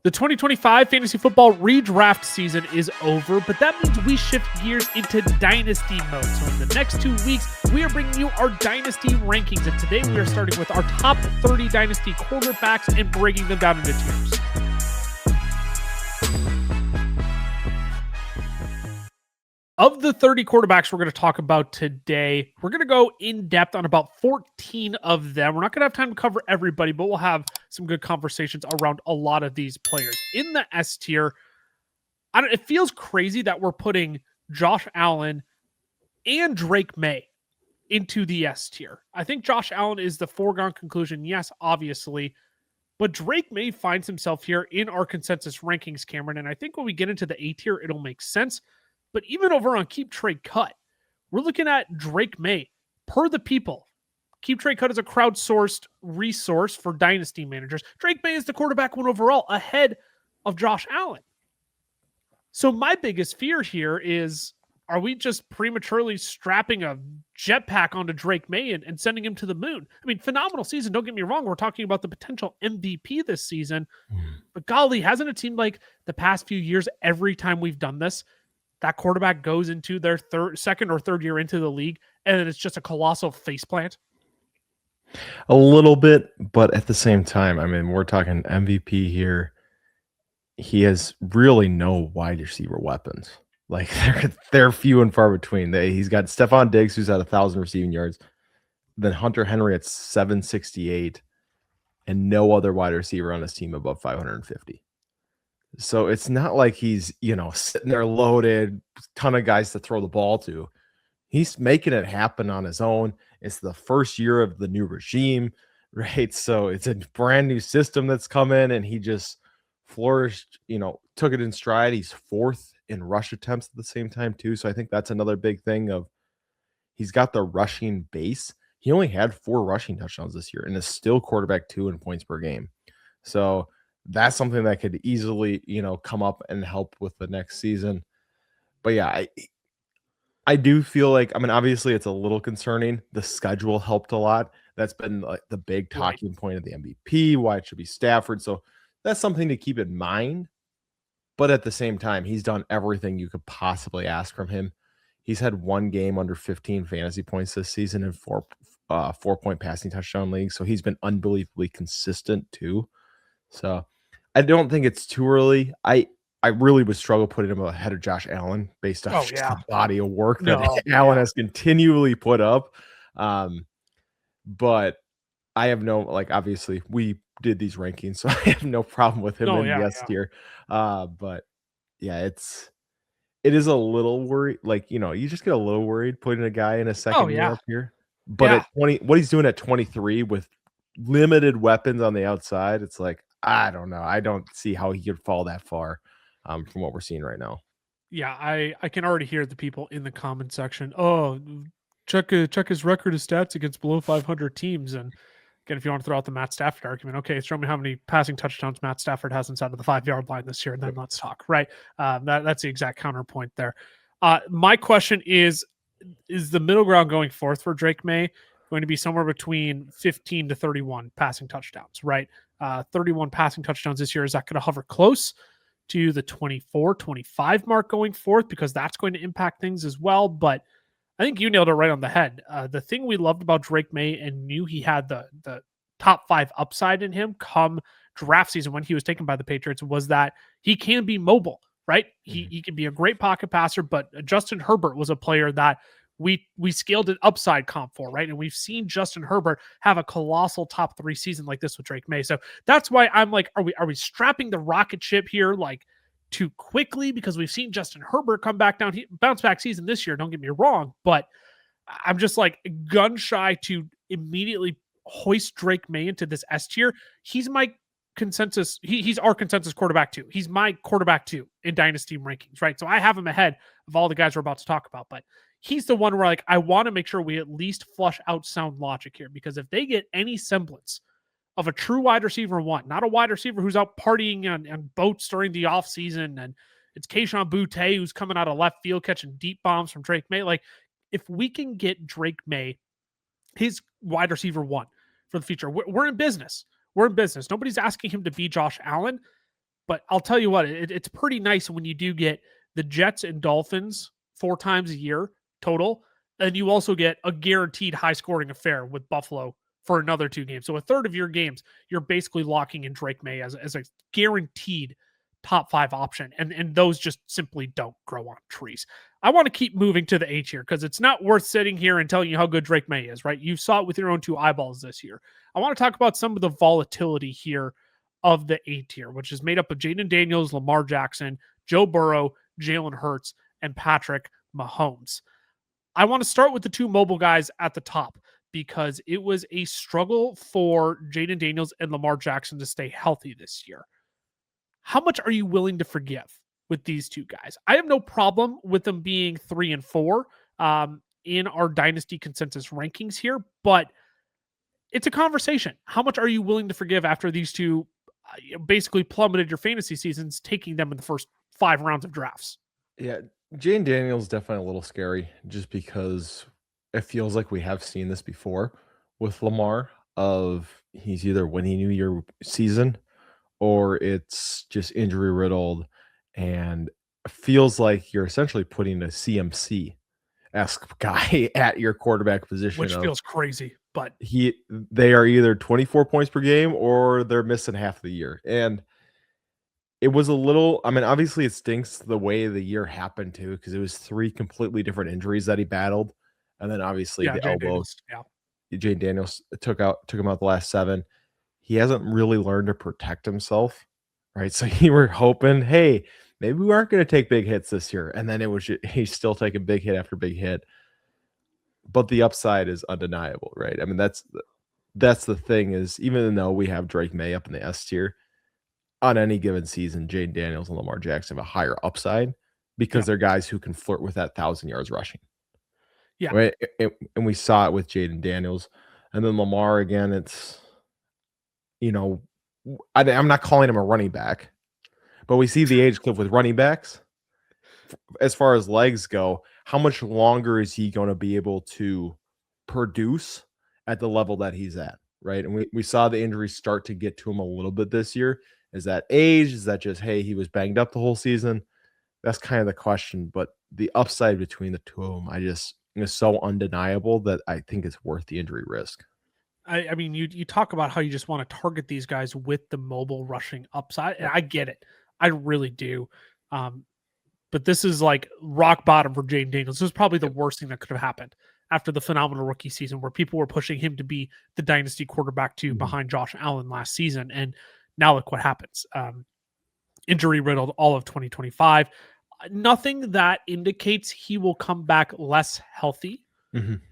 The 2025 fantasy football redraft season is over, but that means we shift gears into Dynasty mode. So in the next 2 weeks, we are bringing you our Dynasty rankings. And today we are starting with our top 30 Dynasty quarterbacks and breaking them down into tiers. Of the 30 quarterbacks we're going to talk about today, we're going to go in depth on about 14 of them. We're not going to have time to cover everybody, but we'll have some good conversations around a lot of these players. In the S tier, it feels crazy that we're putting Josh Allen and Drake May into the S tier. I think Josh Allen is the foregone conclusion. Yes, obviously. But Drake May finds himself here in our consensus rankings, Cameron. And I think when we get into the A tier, it'll make sense. But even over on Keep Trade Cut, we're looking at Drake May per the people. Keep Trade Cut is a crowdsourced resource for dynasty managers. Drake May is the quarterback one overall ahead of Josh Allen. So my biggest fear here is, are we just prematurely strapping a jetpack onto Drake May and sending him to the moon? I mean, phenomenal season. Don't get me wrong. We're talking about the potential MVP this season. But golly, hasn't it seemed like the past few years, every time we've done this, that quarterback goes into their second or third year into the league, and then it's just a colossal faceplant? A little bit, but at the same time, I mean, we're talking MVP here. He has really no wide receiver weapons. Like, they're few and far between. He's got Stephon Diggs, who's at 1,000 receiving yards, then Hunter Henry at 768, and no other wide receiver on his team above 550. So it's not like he's, sitting there loaded, ton of guys to throw the ball to. He's making it happen on his own. It's the first year of the new regime, right? So it's a brand new system that's come in, and he just flourished, took it in stride. He's fourth in rush attempts at the same time too. So I think that's another big thing of he's got the rushing base. He only had 4 rushing touchdowns this year and is still quarterback 2 in points per game. So that's something that could easily, come up and help with the next season. But yeah, I do feel like, I mean, obviously it's a little concerning. The schedule helped a lot. That's been like the big talking point of the MVP, why it should be Stafford. So that's something to keep in mind. But at the same time, he's done everything you could possibly ask from him. He's had 1 game under 15 fantasy points this season in 4-point passing touchdown leagues. So he's been unbelievably consistent too. So I don't think it's too early. I really would struggle putting him ahead of Josh Allen based on the body of work that Allen has continually put up. But I have obviously we did these rankings, so I have no problem with him in the S tier. But yeah, it is a little worried. You just get a little worried putting a guy in a second year up here. But at 20, what he's doing at 23 with limited weapons on the outside, it's like, I don't know. I don't see how he could fall that far from what we're seeing right now. Yeah, I can already hear the people in the comment section. Oh, check his record of stats against below 500 teams. And again, if you want to throw out the Matt Stafford argument, okay, show me how many passing touchdowns Matt Stafford has inside of the 5-yard line this year, and then let's talk, right? That's the exact counterpoint there. My question is the middle ground going forth for Drake May going to be somewhere between 15 to 31 passing touchdowns, right? 31 passing touchdowns this year. Is that going to hover close to the 24, 25 mark going forth? Because that's going to impact things as well. But I think you nailed it right on the head. The thing we loved about Drake May and knew he had the top 5 upside in him come draft season when he was taken by the Patriots was that he can be mobile, right? He can be a great pocket passer, but Justin Herbert was a player that we scaled an upside comp for, right? And we've seen Justin Herbert have a colossal top 3 season like this with Drake May. So that's why I'm like, are we strapping the rocket ship here too quickly? Because we've seen Justin Herbert come back down, bounce back season this year. Don't get me wrong, but I'm just gun shy to immediately hoist Drake May into this S tier. He's my consensus. He's our consensus quarterback 2. He's my quarterback 2 in Dynasty rankings, right? So I have him ahead of all the guys we're about to talk about, but he's the one where I want to make sure we at least flush out sound logic here, because if they get any semblance of a true wide receiver 1, not a wide receiver who's out partying on boats during the offseason, and it's Kayshon Boutte who's coming out of left field catching deep bombs from Drake May. If we can get Drake May, his wide receiver 1 for the future, we're in business. We're in business. Nobody's asking him to be Josh Allen, But I'll tell you what, it's pretty nice when you do get the Jets and Dolphins 4 times a year total, and you also get a guaranteed high scoring affair with Buffalo for another 2 games. So a third of your games, you're basically locking in Drake May as a guaranteed top 5 option. And those just simply don't grow on trees. I want to keep moving to the A tier because it's not worth sitting here and telling you how good Drake May is, right? You saw it with your own 2 eyeballs this year. I want to talk about some of the volatility here of the A tier, which is made up of Jaden Daniels, Lamar Jackson, Joe Burrow, Jalen Hurts, and Patrick Mahomes. I want to start with the 2 mobile guys at the top because it was a struggle for Jaden Daniels and Lamar Jackson to stay healthy this year. How much are you willing to forgive with these 2 guys? I have no problem with them being 3 and 4 in our Dynasty consensus rankings here, but it's a conversation. How much are you willing to forgive after these 2 basically plummeted your fantasy seasons, taking them in the first 5 rounds of drafts? Yeah, Jane Daniels definitely a little scary just because it feels like we have seen this before with Lamar of he's either winning you your season or it's just injury riddled and feels like you're essentially putting a CMC-esque guy at your quarterback position Which of feels crazy, but they are either 24 points per game or they're missing half the year. And it was a little, I mean, obviously it stinks the way the year happened too, because it was 3 completely different injuries that he battled. And then obviously yeah, the Jay elbow, Daniels, yeah. Jane Daniels took him out the last 7. He hasn't really learned to protect himself, right? So you were hoping, hey, maybe we aren't going to take big hits this year. And then he's still taking big hit after big hit. But the upside is undeniable, right? I mean, that's the thing is, even though we have Drake May up in the S tier, on any given season, Jane Daniels and Lamar Jackson have a higher upside because Yeah. they're guys who can flirt with that 1,000 yards rushing. Yeah. Right. And we saw it with Jaden Daniels. And then Lamar again, it's, I'm not calling him a running back, but we see the age cliff with running backs. As far as legs go, how much longer is he going to be able to produce at the level that he's at? Right. And we saw the injuries start to get to him a little bit this year. Is that age? Is that just, hey, he was banged up the whole season? That's kind of the question. But the upside between the 2 of them, is so undeniable that I think it's worth the injury risk. I mean, you talk about how you just want to target these guys with the mobile rushing upside, and I get it. I really do. But this is like rock bottom for Jaden Daniels. This is probably the worst thing that could have happened after the phenomenal rookie season where people were pushing him to be the dynasty quarterback behind Josh Allen last season. And now look what happens. Injury riddled all of 2025. Nothing that indicates he will come back less healthy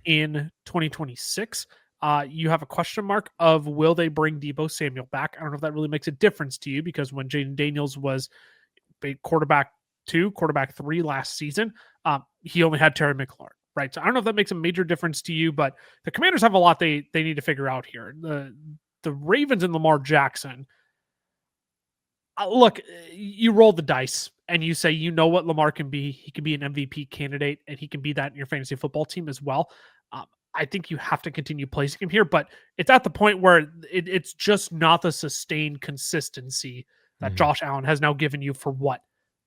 in 2026. You have a question mark of will they bring Deebo Samuel back? I don't know if that really makes a difference to you because when Jaden Daniels was quarterback 2, quarterback 3 last season, he only had Terry McLaurin, right? So I don't know if that makes a major difference to you, but the Commanders have a lot they need to figure out here. The Ravens and Lamar Jackson, look, you roll the dice and you say, you know what Lamar can be. He can be an MVP candidate and he can be that in your fantasy football team as well. I think you have to continue placing him here, but it's at the point where it's just not the sustained consistency that Josh Allen has now given you for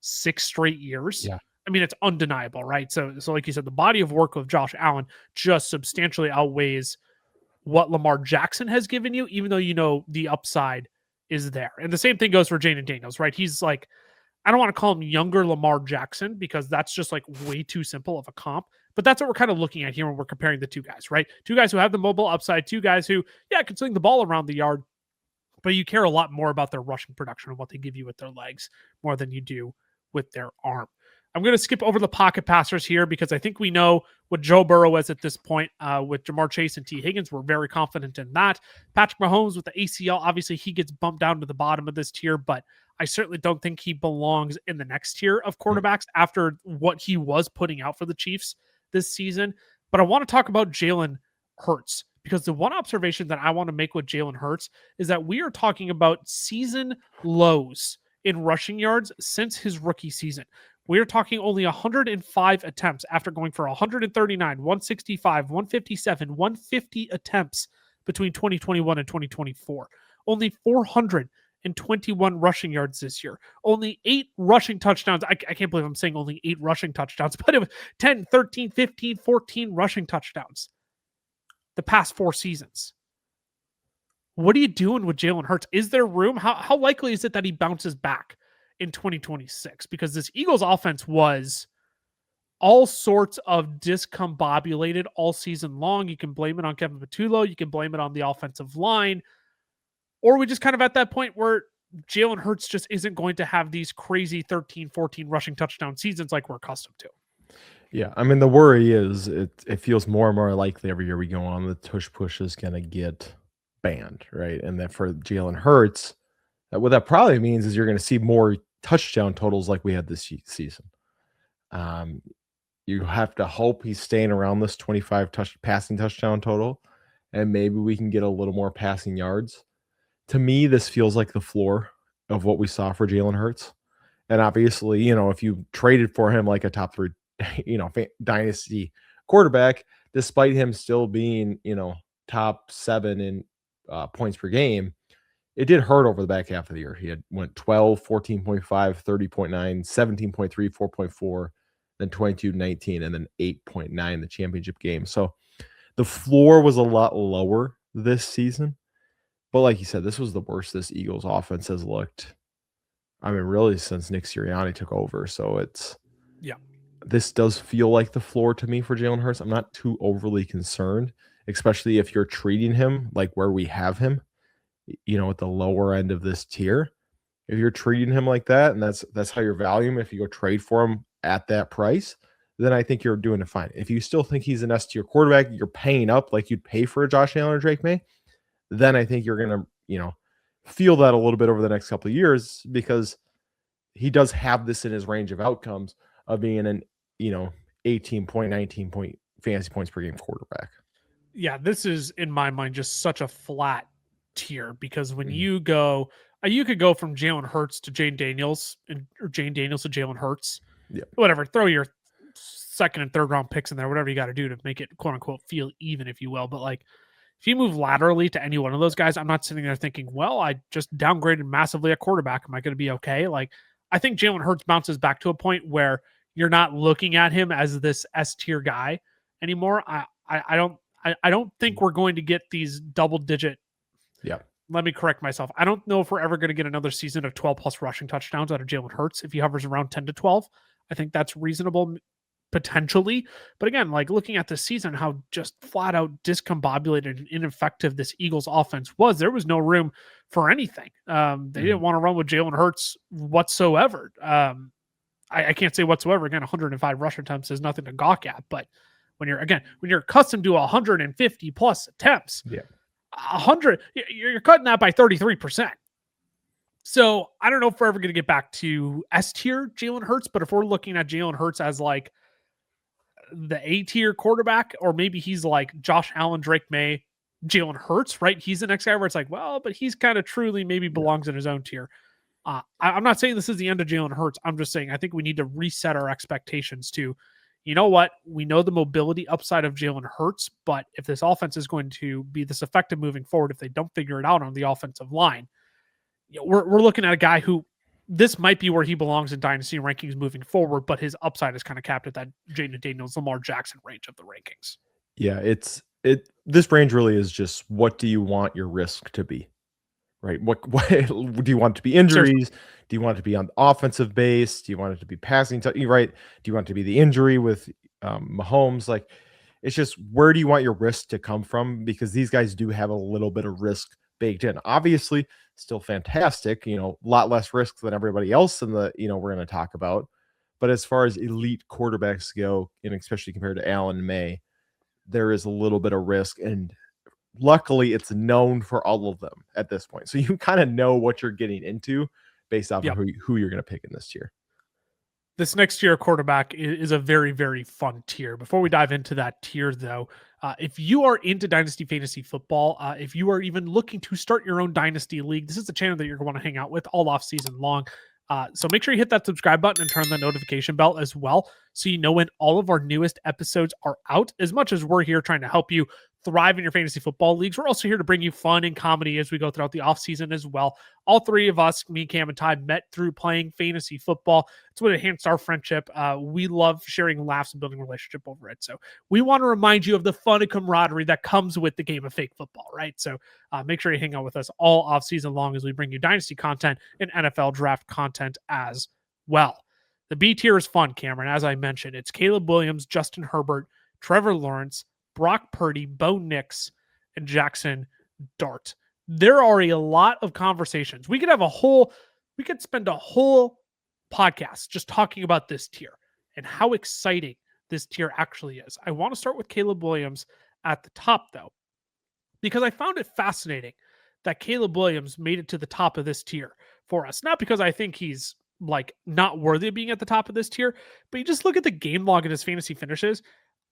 6 straight years. Yeah. I mean, it's undeniable, right? So like you said, the body of work of Josh Allen just substantially outweighs what Lamar Jackson has given you, even though the upside is there. And the same thing goes for Jaden Daniels, right? He's like, I don't want to call him younger Lamar Jackson because that's just like way too simple of a comp. But that's what we're kind of looking at here when we're comparing the 2 guys, right? 2 guys who have the mobile upside, 2 guys who, can sling the ball around the yard, but you care a lot more about their rushing production and what they give you with their legs more than you do with their arm. I'm going to skip over the pocket passers here because I think we know what Joe Burrow is at this point with Jamar Chase and T. Higgins. We're very confident in that. Patrick Mahomes with the ACL, obviously he gets bumped down to the bottom of this tier, but I certainly don't think he belongs in the next tier of quarterbacks after what he was putting out for the Chiefs this season. But I want to talk about Jalen Hurts because the one observation that I want to make with Jalen Hurts is that we are talking about season lows in rushing yards since his rookie season. We are talking only 105 attempts after going for 139, 165, 157, 150 attempts between 2021 and 2024. Only 400 and 21 rushing yards this year. Only 8 rushing touchdowns. I can't believe I'm saying only 8 rushing touchdowns, but it was 10, 13, 15, 14 rushing touchdowns the past 4 seasons. What are you doing with Jalen Hurts? Is there room? How likely is it that he bounces back in 2026? Because this Eagles offense was all sorts of discombobulated all season long. You can blame it on Kevin Patullo. You can blame it on the offensive line. Or we just kind of at that point where Jalen Hurts just isn't going to have these crazy 13, 14 rushing touchdown seasons like we're accustomed to. Yeah, I mean, the worry is it feels more and more likely every year we go on, the tush push is going to get banned, right? And that for Jalen Hurts, what that probably means is you're going to see more touchdown totals like we had this season. You have to hope he's staying around this 25 passing touchdown total, and maybe we can get a little more passing yards. To me, this feels like the floor of what we saw for Jalen Hurts. And obviously, you know, if you traded for him like a top 3, you know, dynasty quarterback, despite him still being, you know, top 7 in points per game, it did hurt over the back half of the year. He went 12, 14.5, 30.9, 17.3, 4.4, then 22, 19, and then 8.9 the championship game. So the floor was a lot lower this season. But like you said, this was the worst this Eagles offense has looked. I mean, really since Nick Sirianni took over. So this does feel like the floor to me for Jalen Hurts. I'm not too overly concerned, especially if you're treating him like where we have him, you know, at the lower end of this tier. If you're treating him like that, and that's how you value him, if you go trade for him at that price, then I think you're doing it fine. If you still think he's an S tier quarterback, you're paying up like you'd pay for a Josh Allen or Drake May, then I think you're going to, you know, feel that a little bit over the next couple of years, because he does have this in his range of outcomes of being an, you know, 18 point, 19 point fantasy points per game quarterback. Yeah, this is in my mind just such a flat tier, because when you go, you could go from Jalen Hurts to Jane Daniels, or Jane Daniels to Jalen Hurts. Yeah. Whatever. Throw your 2nd and 3rd round picks in there, whatever you got to do to make it quote unquote feel even, if you will. But like, if you move laterally to any one of those guys, I'm not sitting there thinking, well, I just downgraded massively at quarterback. Am I going to be okay? Like, I think Jalen Hurts bounces back to a point where you're not looking at him as this S tier guy anymore. I don't think we're going to get these double digit. Yeah. Let me correct myself. I don't know if we're ever going to get another season of 12 plus rushing touchdowns out of Jalen Hurts. If he hovers around 10 to 12, I think that's reasonable potentially. But again, like looking at this season, how just flat out discombobulated and ineffective this Eagles offense was, there was no room for anything. They didn't want to run with Jalen Hurts whatsoever. I can't say whatsoever. Again, 105 rush attempts is nothing to gawk at, but when you're accustomed to 150 plus attempts, 100, you're cutting that by 33%. So I don't know if we're ever going to get back to S tier Jalen Hurts, but if we're looking at Jalen Hurts as like the A tier quarterback, or maybe he's like Josh Allen, Drake May, Jalen Hurts, right? He's the next guy where it's like, well, but he's kind of truly maybe belongs in his own tier. I'm not saying this is the end of Jalen Hurts. I'm just saying I think we need to reset our expectations to, you know what? We know the mobility upside of Jalen Hurts, but if this offense is going to be this effective moving forward, if they don't figure it out on the offensive line, you know, we're looking at a guy who, this might be where he belongs in dynasty rankings moving forward, but his upside is kind of capped at that Jaden Daniels, Lamar Jackson range of the rankings. Yeah, this range really is just, what do you want your risk to be? Right? What do you want it to be? Injuries? Seriously. Do you want it to be on the offensive base? Do you want it to be passing? Right? Do you want it to be the injury with Mahomes? Like, it's just, where do you want your risk to come from? Because these guys do have a little bit of risk baked in. Obviously, still fantastic. You know, a lot less risk than everybody else in the, you know, we're going to talk about. But as far as elite quarterbacks go, and especially compared to Allen May, there is a little bit of risk, and luckily it's known for all of them at this point. So you kind of know what you're getting into based off of who you're going to pick in this tier. This next tier quarterback is a very, very fun tier. Before we dive into that tier, though, if you are into Dynasty Fantasy Football, if you are even looking to start your own Dynasty League, this is the channel that you're going to hang out with all off season long. So make sure you hit that subscribe button and turn on the notification bell as well, so you know when all of our newest episodes are out. As much as we're here trying to help you thrive in your fantasy football leagues. We're also here to bring you fun and comedy as we go throughout the offseason as well. All three of us, me, Cam, and Ty, met through playing fantasy football. It's what enhanced our friendship. We love sharing laughs and building relationship over it. So we want to remind you of the fun and camaraderie that comes with the game of fake football, right? So make sure you hang out with us all offseason long as we bring you Dynasty content and NFL draft content as well. The B tier is fun, Cameron. As I mentioned, it's Caleb Williams, Justin Herbert, Trevor Lawrence, Brock Purdy, Bo Nix, and Jackson Dart. There are a lot of conversations. We could spend a whole podcast just talking about this tier and how exciting this tier actually is. I want to start with Caleb Williams at the top, though, because I found it fascinating that Caleb Williams made it to the top of this tier for us. Not because I think he's like not worthy of being at the top of this tier, but you just look at the game log and his fantasy finishes.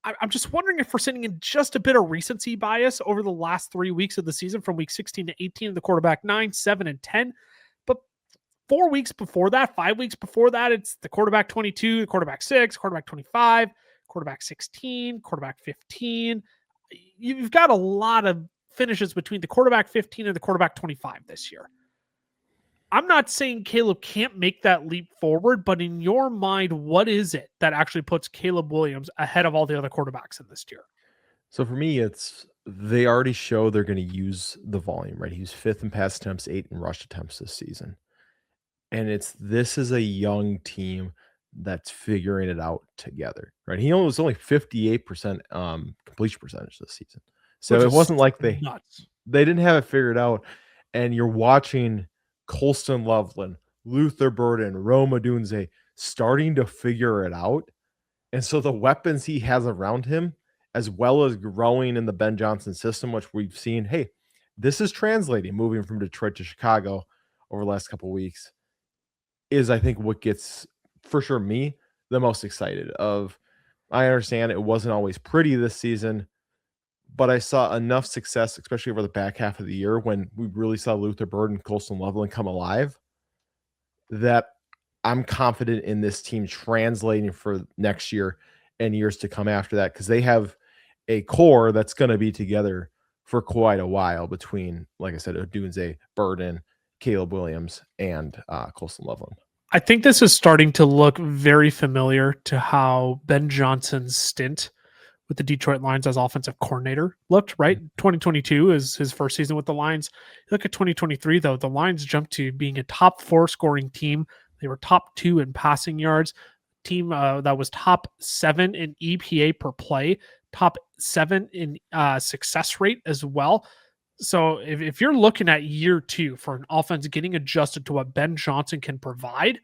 I'm just wondering if we're sitting in just a bit of recency bias over the last 3 weeks of the season from week 16 to 18, the quarterback 9, 7, and 10. But 4 weeks before that, 5 weeks before that, it's the quarterback 22, the quarterback 6, quarterback 25, quarterback 16, quarterback 15. You've got a lot of finishes between the quarterback 15 and the quarterback 25 this year. I'm not saying Caleb can't make that leap forward, but in your mind, what is it that actually puts Caleb Williams ahead of all the other quarterbacks in this tier? So for me, it's they already show they're going to use the volume, right? He was 5th in pass attempts, 8th in rush attempts this season. And this is a young team that's figuring it out together, right? He was only 58% completion percentage this season. So it wasn't like they didn't have it figured out. And you're watching Colston Loveland, Luther Burden, Rome Odunze starting to figure it out. And so the weapons he has around him, as well as growing in the Ben Johnson system, which we've seen, hey, this is translating, moving from Detroit to Chicago over the last couple of weeks, is I think what gets, for sure, me the most excited of. I understand it wasn't always pretty this season, but I saw enough success, especially over the back half of the year when we really saw Luther Burden, Colston Loveland come alive, that I'm confident in this team translating for next year and years to come after that, because they have a core that's going to be together for quite a while between, like I said, Odunze, Burden, Caleb Williams, and Colston Loveland. I think this is starting to look very familiar to how Ben Johnson's stint with the Detroit Lions as offensive coordinator looked, right? 2022 is his first season with the Lions. You look at 2023, though, the Lions jumped to being a top 4 scoring team. They were top 2 in passing yards, team that was top 7 in EPA per play, top 7 in success rate as well. So if you're looking at year 2 for an offense getting adjusted to what Ben Johnson can provide,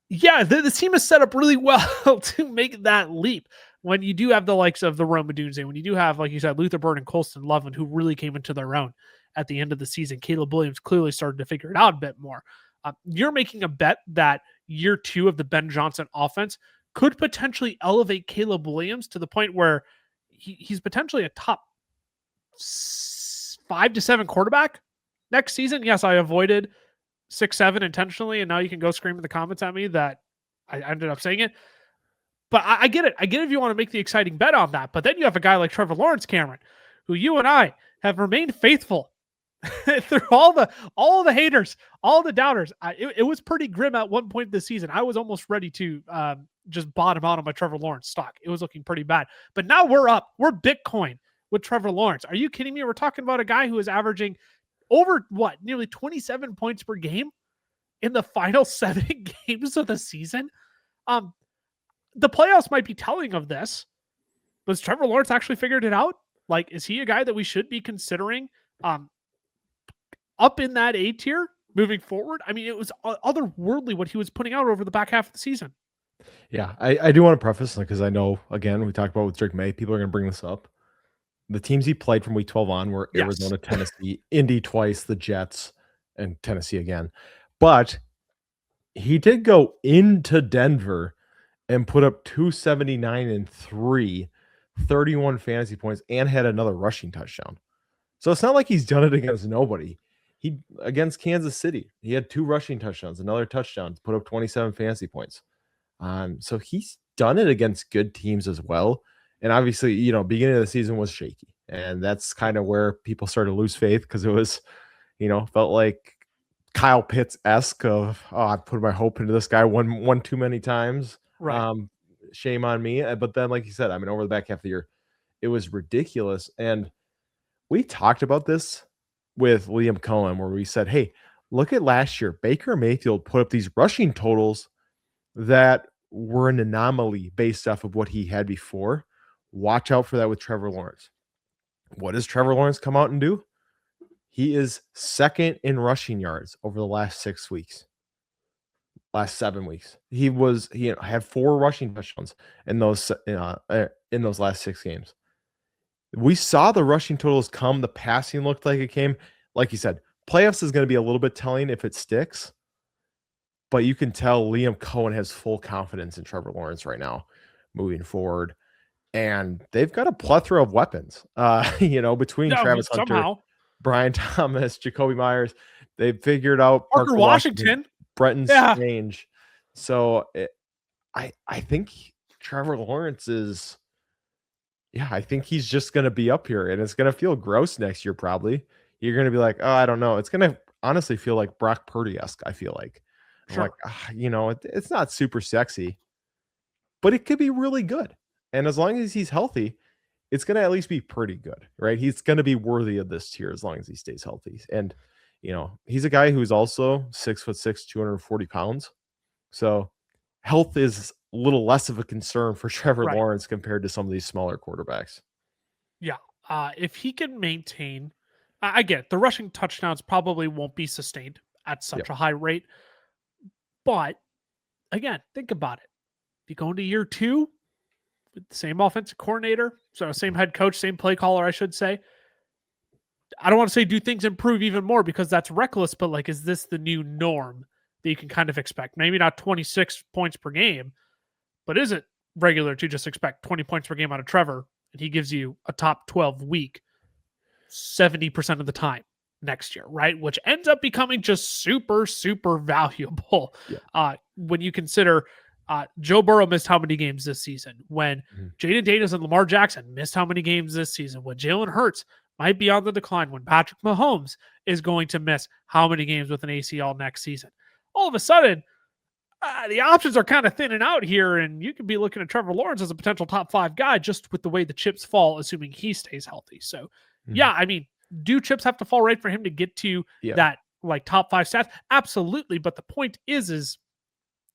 yeah, the team is set up really well to make that leap. When you do have the likes of the Rome Odunze, when you do have, like you said, Luther Burden and Colston Loveland, who really came into their own at the end of the season, Caleb Williams clearly started to figure it out a bit more. You're making a bet that year 2 of the Ben Johnson offense could potentially elevate Caleb Williams to the point where he's potentially a top 5 to 7 quarterback next season. Yes, I avoided 6-7 intentionally, and now you can go scream in the comments at me that I ended up saying it. But I get it. I get it if you want to make the exciting bet on that. But then you have a guy like Trevor Lawrence, Cameron, who you and I have remained faithful through all the haters, all the doubters. It was pretty grim at one point this season. I was almost ready to just bottom out on my Trevor Lawrence stock. It was looking pretty bad. But now we're up. We're Bitcoin with Trevor Lawrence. Are you kidding me? We're talking about a guy who is averaging over nearly 27 points per game in the final 7 games of the season. The playoffs might be telling of this. Has Trevor Lawrence actually figured it out? Like, is he a guy that we should be considering up in that A tier moving forward? I mean, it was otherworldly what he was putting out over the back half of the season. Yeah, I do want to preface, because I know, again, we talked about with Drake May, people are going to bring this up. The teams he played from week 12 on were Arizona, Tennessee, Indy twice, the Jets, and Tennessee again. But he did go into Denver and put up 279 and 31 fantasy points, and had another rushing touchdown. So it's not like he's done it against nobody. He against Kansas City, he had 2 rushing touchdowns, another touchdown, to put up 27 fantasy points. So he's done it against good teams as well. And obviously, beginning of the season was shaky. And that's kind of where people started to lose faith because it was, felt like Kyle Pitts-esque of, oh, I put my hope into this guy one too many times. Right. Shame on me. But then, like you said, I mean, over the back half of the year, it was ridiculous. And we talked about this with Liam Cohen, where we said, hey, look at last year. Baker Mayfield put up these rushing totals that were an anomaly based off of what he had before. Watch out for that with Trevor Lawrence. What does Trevor Lawrence come out and do? He is second in rushing yards over the last 6 weeks. Last 7 weeks. He had 4 rushing touchdowns in those last 6 games. We saw the rushing totals come. The passing looked like it came. Like you said, playoffs is going to be a little bit telling if it sticks. But you can tell Liam Cohen has full confidence in Trevor Lawrence right now moving forward. And they've got a plethora of weapons, between Travis Hunter, Brian Thomas, Jacoby Myers. They've figured out Parker Washington, Brenton Strange. So I think Trevor Lawrence is, I think he's just going to be up here, and it's going to feel gross next year probably. You're going to be like, oh, I don't know. It's going to honestly feel like Brock Purdy-esque, I feel like. Sure. Like, it's not super sexy, but it could be really good. And as long as he's healthy, it's going to at least be pretty good, right? He's going to be worthy of this tier as long as he stays healthy. And, he's a guy who's also 6'6", 240 pounds. So health is a little less of a concern for Trevor Lawrence compared to some of these smaller quarterbacks. Yeah. If he can maintain, I get it, the rushing touchdowns probably won't be sustained at such a high rate. But again, think about it. If you go into year 2 with the same offensive coordinator, so same head coach, same play caller, I should say. I don't want to say do things improve even more because that's reckless, but like, is this the new norm that you can kind of expect? Maybe not 26 points per game, but is it regular to just expect 20 points per game out of Trevor and he gives you a top 12 week 70% of the time next year, right? Which ends up becoming just super, super valuable. When you consider Joe Burrow missed how many games this season, when Jaden Daniels and Lamar Jackson missed how many games this season, when Jalen Hurts might be on the decline, when Patrick Mahomes is going to miss how many games with an ACL next season. All of a sudden, the options are kind of thinning out here, and you could be looking at Trevor Lawrence as a potential top 5 guy just with the way the chips fall, assuming he stays healthy. So, I mean, do chips have to fall right for him to get to that like top 5 stats? Absolutely. But the point is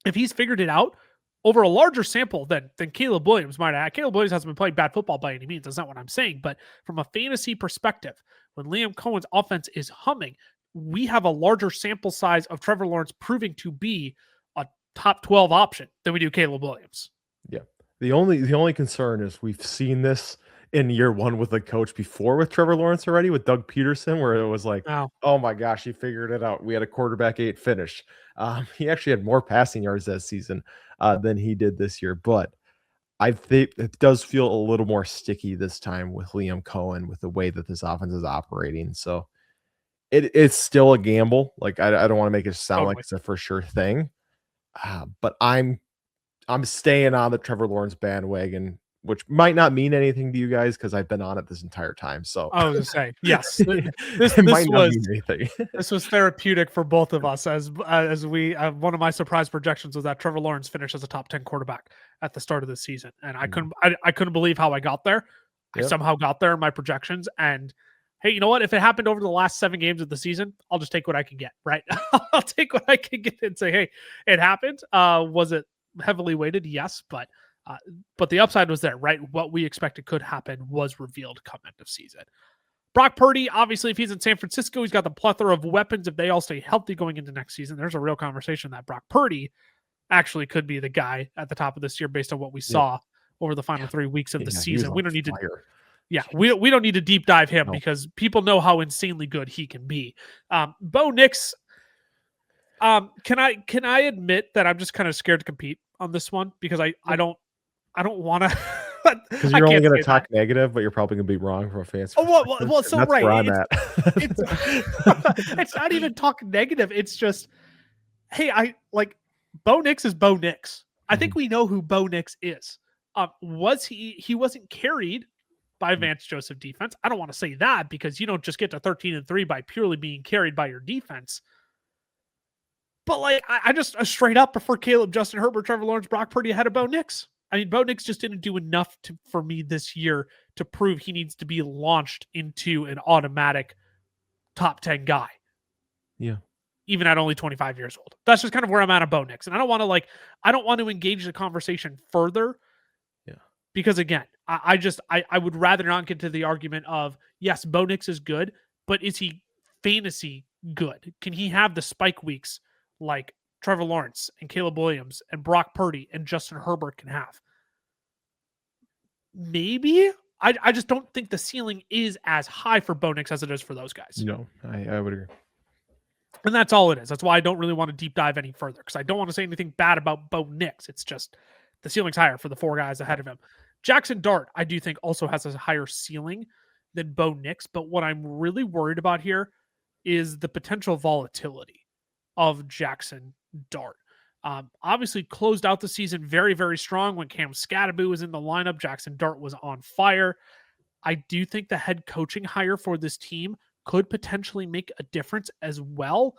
if he's figured it out over a larger sample than Caleb Williams might have. Caleb Williams hasn't been playing bad football by any means. That's not what I'm saying. But from a fantasy perspective, when Liam Cohen's offense is humming, we have a larger sample size of Trevor Lawrence proving to be a top 12 option than we do Caleb Williams. Yeah. The only concern is we've seen this in year 1 with a coach before with Trevor Lawrence already with Doug Peterson, where it was like, oh my gosh, he figured it out. We had a quarterback 8 finish. He actually had more passing yards that season than he did this year. But I think it does feel a little more sticky this time with Liam Cohen, with the way that this offense is operating. So it's still a gamble. Like, I don't want to make it sound like it's a for sure thing. But I'm staying on the Trevor Lawrence bandwagon, which might not mean anything to you guys because I've been on it this entire time. So I was going to say, yes, this might not mean anything. This was therapeutic for both of us as we, one of my surprise projections was that Trevor Lawrence finished as a top 10 quarterback at the start of the season. And I couldn't believe how I got there. I somehow got there in my projections. And hey, you know what? If it happened over the last 7 games of the season, I'll just take what I can get, right? I'll take what I can get and say, hey, it happened. Was it heavily weighted? Yes, but the upside was there, right? What we expected could happen was revealed come end of season. Brock Purdy, obviously, if he's in San Francisco, he's got the plethora of weapons. If they all stay healthy going into next season, there's a real conversation that Brock Purdy actually could be the guy at the top of this year based on what we saw over the final 3 weeks of the season. We don't need to. We don't need to deep dive him because people know how insanely good he can be. Bo Nix, can I admit that I'm just kind of scared to compete on this one because I don't want to. Because you're only going to talk negative, but you're probably going to be wrong from a fan's perspective. Well, so that's right. Where I'm at. It's not even talking negative. It's just, hey, Bo Nix is Bo Nix. I think we know who Bo Nix is. He wasn't carried by Vance Joseph defense. I don't want to say that because you don't just get to 13-3 by purely being carried by your defense. But like, I just straight up prefer Caleb, Justin Herbert, Trevor Lawrence, Brock Purdy ahead of Bo Nix. I mean, Bo Nix just didn't do enough for me this year to prove he needs to be launched into an automatic top 10 guy. Yeah. Even at only 25 years old. That's just kind of where I'm at on Bo Nix. And I don't want to engage the conversation further. Yeah. Because again, I would rather not get to the argument of, yes, Bo Nix is good, but is he fantasy good? Can he have the spike weeks like Trevor Lawrence and Caleb Williams and Brock Purdy and Justin Herbert can have? Maybe. I just don't think the ceiling is as high for Bo Nix as it is for those guys. No, I would agree. And that's all it is. That's why I don't really want to deep dive any further, because I don't want to say anything bad about Bo Nix. It's just the ceiling's higher for the four guys ahead of him. Jackson Dart, I do think, also has a higher ceiling than Bo Nix. But what I'm really worried about here is the potential volatility of Jackson Dart. Obviously closed out the season very, very strong when Cam Scatterby was in the lineup. Jackson Dart was on fire. I do think the head coaching hire for this team could potentially make a difference as well.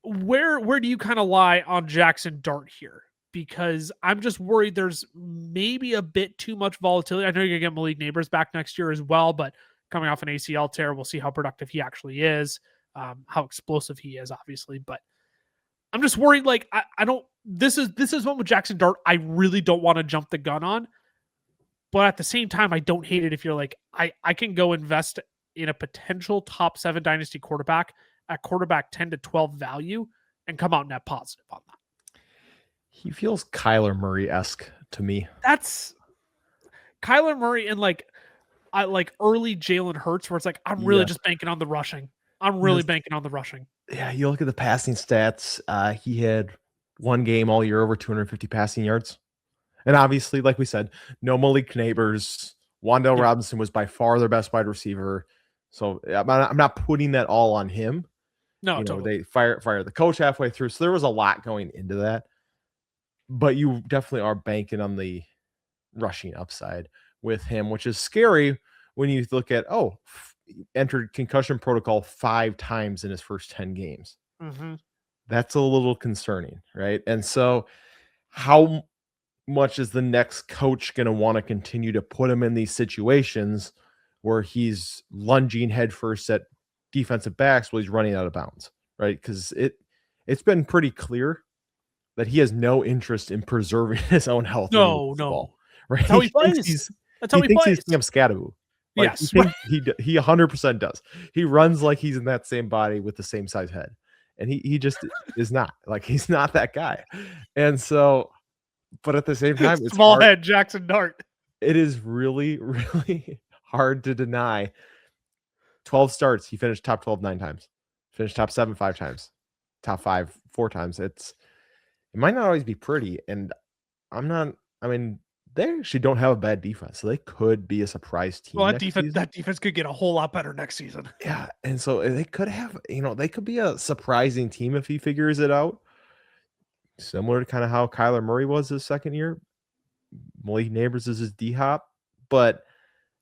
Where do you kind of lie on Jackson Dart here? Because I'm just worried there's maybe a bit too much volatility. I know you're going to get Malik Neighbors back next year as well, but coming off an ACL tear, we'll see how productive he actually is, how explosive he is, obviously. But I'm just worried, like, I don't, this is one with Jackson Dart I really don't want to jump the gun on. But at the same time, I don't hate it if you're like, I can go invest in a potential top 7 dynasty quarterback at quarterback 10 to 12 value and come out net positive on that. He feels Kyler Murray-esque to me. That's Kyler Murray in like early Jalen Hurts, where it's like, I'm really just banking on the rushing. I'm really banking on the rushing. Yeah, you look at the passing stats. He had one game all year over 250 passing yards. And obviously, like we said, no Malik Neighbors. Wan'Dale Robinson was by far their best wide receiver. So I'm not putting that all on him. No, totally. They fire the coach halfway through. So there was a lot going into that. But you definitely are banking on the rushing upside with him, which is scary when you look at, entered concussion protocol 5 times in his first 10 games. Mm-hmm. That's a little concerning, right? And so how much is the next coach going to want to continue to put him in these situations where he's lunging headfirst at defensive backs while he's running out of bounds, right? Because it's been pretty clear that he has no interest in preserving his own health. No. Right? That's how he plays. That's how he thinks plays. He's Cam Scatterby. Like, yes. He 100% does. He runs like he's in that same body with the same size head. And he just is not. Like, he's not that guy. And so, but at the same time, it's small hard. Head Jackson Dart. It is really, really hard to deny. 12 starts. He finished top 12 9 times. Finished top 7 5 times. Top 5 4 times. It might not always be pretty. And they actually don't have a bad defense, so they could be a surprise team. Well, that defense could get a whole lot better next season. Yeah, and so they could have, they could be a surprising team if he figures it out. Similar to kind of how Kyler Murray was his second year. Malik Neighbors is his D-hop, but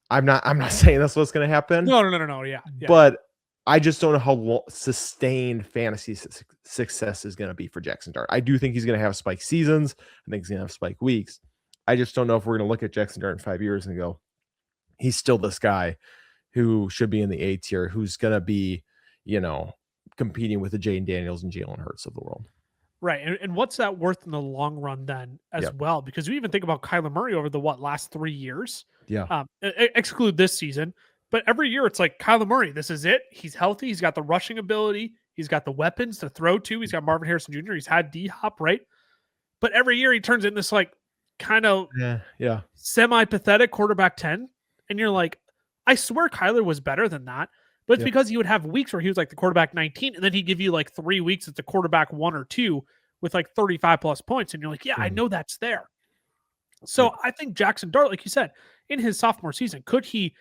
I'm not saying that's what's going to happen. No. Yeah. But I just don't know how sustained fantasy success is going to be for Jackson Dart. I do think he's going to have spike seasons. I think he's going to have spike weeks. I just don't know if we're going to look at Jackson Dart in 5 years and go, he's still this guy who should be in the A tier, who's going to be, competing with the Jaden Daniels and Jalen Hurts of the world. Right. And what's that worth in the long run then as well? Because we even think about Kyler Murray over the last 3 years. Yeah. Exclude this season. But every year it's like Kyler Murray, this is it. He's healthy. He's got the rushing ability. He's got the weapons to throw to. He's got Marvin Harrison Jr. He's had D-hop, right? But every year he turns in this kind of semi-pathetic quarterback 10. And you're like, I swear Kyler was better than that. But it's because he would have weeks where he was like the quarterback 19, and then he'd give you 3 weeks at the quarterback 1 or 2 with 35 plus points. And you're like, I know that's there. So I think Jackson Dart, like you said, in his sophomore season, could he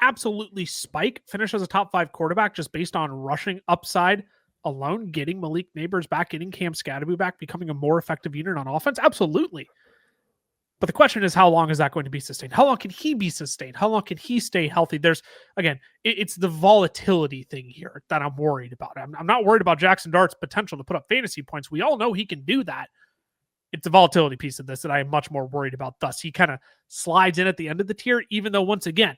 absolutely spike, finish as a top 5 quarterback just based on rushing upside alone, getting Malik Neighbors back, getting Cam Scatterby back, becoming a more effective unit on offense? Absolutely. But the question is, how long is that going to be sustained? How long can he be sustained? How long can he stay healthy? There's, again, it's the volatility thing here that I'm worried about. I'm not worried about Jackson Dart's potential to put up fantasy points. We all know he can do that. It's the volatility piece of this that I am much more worried about. Thus, he kind of slides in at the end of the tier, even though, once again,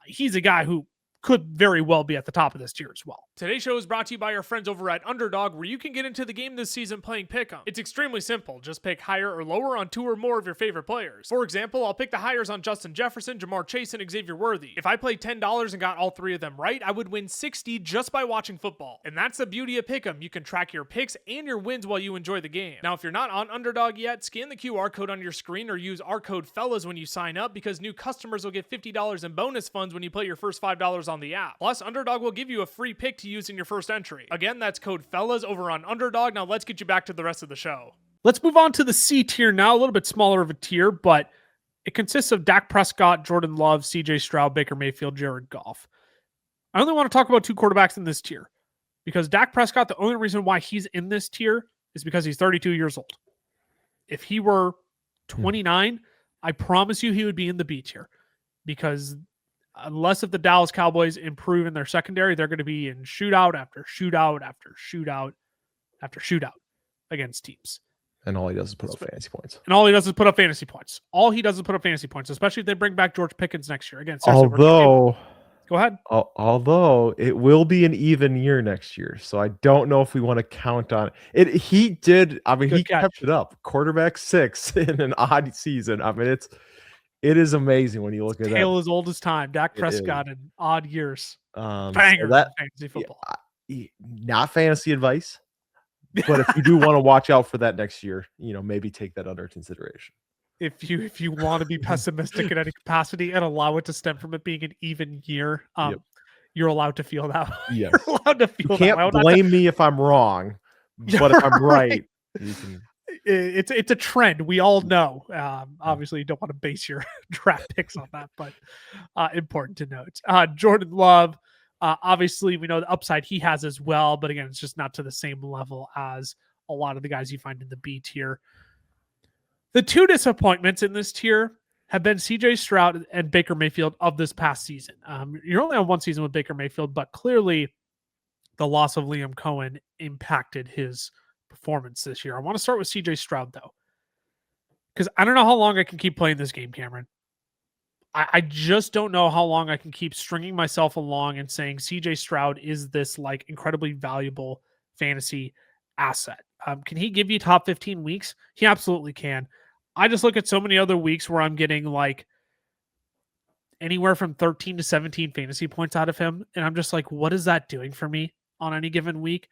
he's a guy who could very well be at the top of this tier as well. Today's show is brought to you by our friends over at Underdog, where you can get into the game this season playing Pick'em. It's extremely simple. Just pick higher or lower on 2 or more of your favorite players. For example, I'll pick the highers on Justin Jefferson, Jamar Chase, and Xavier Worthy. If I played $10 and got all 3 of them right, I would win $60 just by watching football. And that's the beauty of Pick'em. You can track your picks and your wins while you enjoy the game. Now, if you're not on Underdog yet, scan the QR code on your screen or use our code FELLAS when you sign up, because new customers will get $50 in bonus funds when you play your first $5 on the app. Plus, Underdog will give you a free pick to use in your first entry. Again, that's code FELLAS over on Underdog. Now let's get you back to the rest of the show. Let's move on to the C tier now, a little bit smaller of a tier, but it consists of Dak Prescott, Jordan Love, CJ Stroud, Baker Mayfield, Jared Goff. I only want to talk about 2 quarterbacks in this tier because Dak Prescott, the only reason why he's in this tier is because he's 32 years old. If he were 29, I promise you he would be in the B tier, because unless if the Dallas Cowboys improve in their secondary, they're going to be in shootout after shootout after shootout after shootout against teams. And all he does is put up fantasy points. And all he does is put up fantasy points. All he does is put up fantasy points, especially if they bring back George Pickens next year. Again, although go ahead. Although it will be an even year next year, so I don't know if we want to count on it. He did. I mean, he kept it up. Quarterback 6 in an odd season. I mean, it is amazing when you look at that. Tale as old as time. Dak Prescott in odd years. Banger so fantasy football. Not fantasy advice, but if you do want to watch out for that next year, maybe take that under consideration. If you want to be pessimistic in any capacity and allow it to stem from it being an even year, you're allowed to feel that. Yes. You're allowed to feel you can't blame me if I'm wrong, but if I'm right, you can. It's a trend. We all know. Obviously, you don't want to base your draft picks on that, but important to note. Jordan Love, obviously, we know the upside he has as well, but again, it's just not to the same level as a lot of the guys you find in the B tier. The 2 disappointments in this tier have been CJ Stroud and Baker Mayfield of this past season. You're only on 1 season with Baker Mayfield, but clearly the loss of Liam Cohen impacted his performance this year. I want to start with CJ Stroud, though, because I don't know how long I can keep playing this game, Cameron. I just don't know how long I can keep stringing myself along and saying CJ Stroud is this like incredibly valuable fantasy asset. Can he give you top 15 weeks? He absolutely can. I just look at so many other weeks where I'm getting like anywhere from 13 to 17 fantasy points out of him. And I'm just like, what is that doing for me on any given week?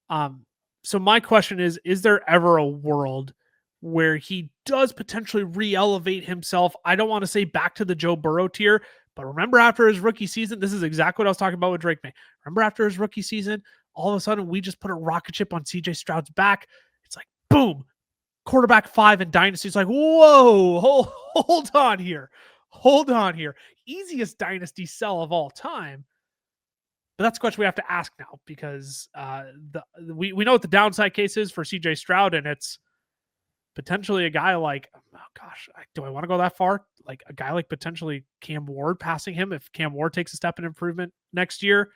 So my question is there ever a world where he does potentially re-elevate himself? I don't want to say back to the Joe Burrow tier, but remember after his rookie season, this is exactly what I was talking about with Drake May. Remember after his rookie season, all of a sudden we just put a rocket ship on CJ Stroud's back. It's like, boom, quarterback 5 in Dynasty. It's like, whoa, hold on here. Hold on here. Easiest Dynasty sell of all time. But that's a question we have to ask now, because we know what the downside case is for CJ Stroud, and it's potentially a guy like, oh gosh, do I want to go that far? Like a guy like potentially Cam Ward passing him if Cam Ward takes a step in improvement next year.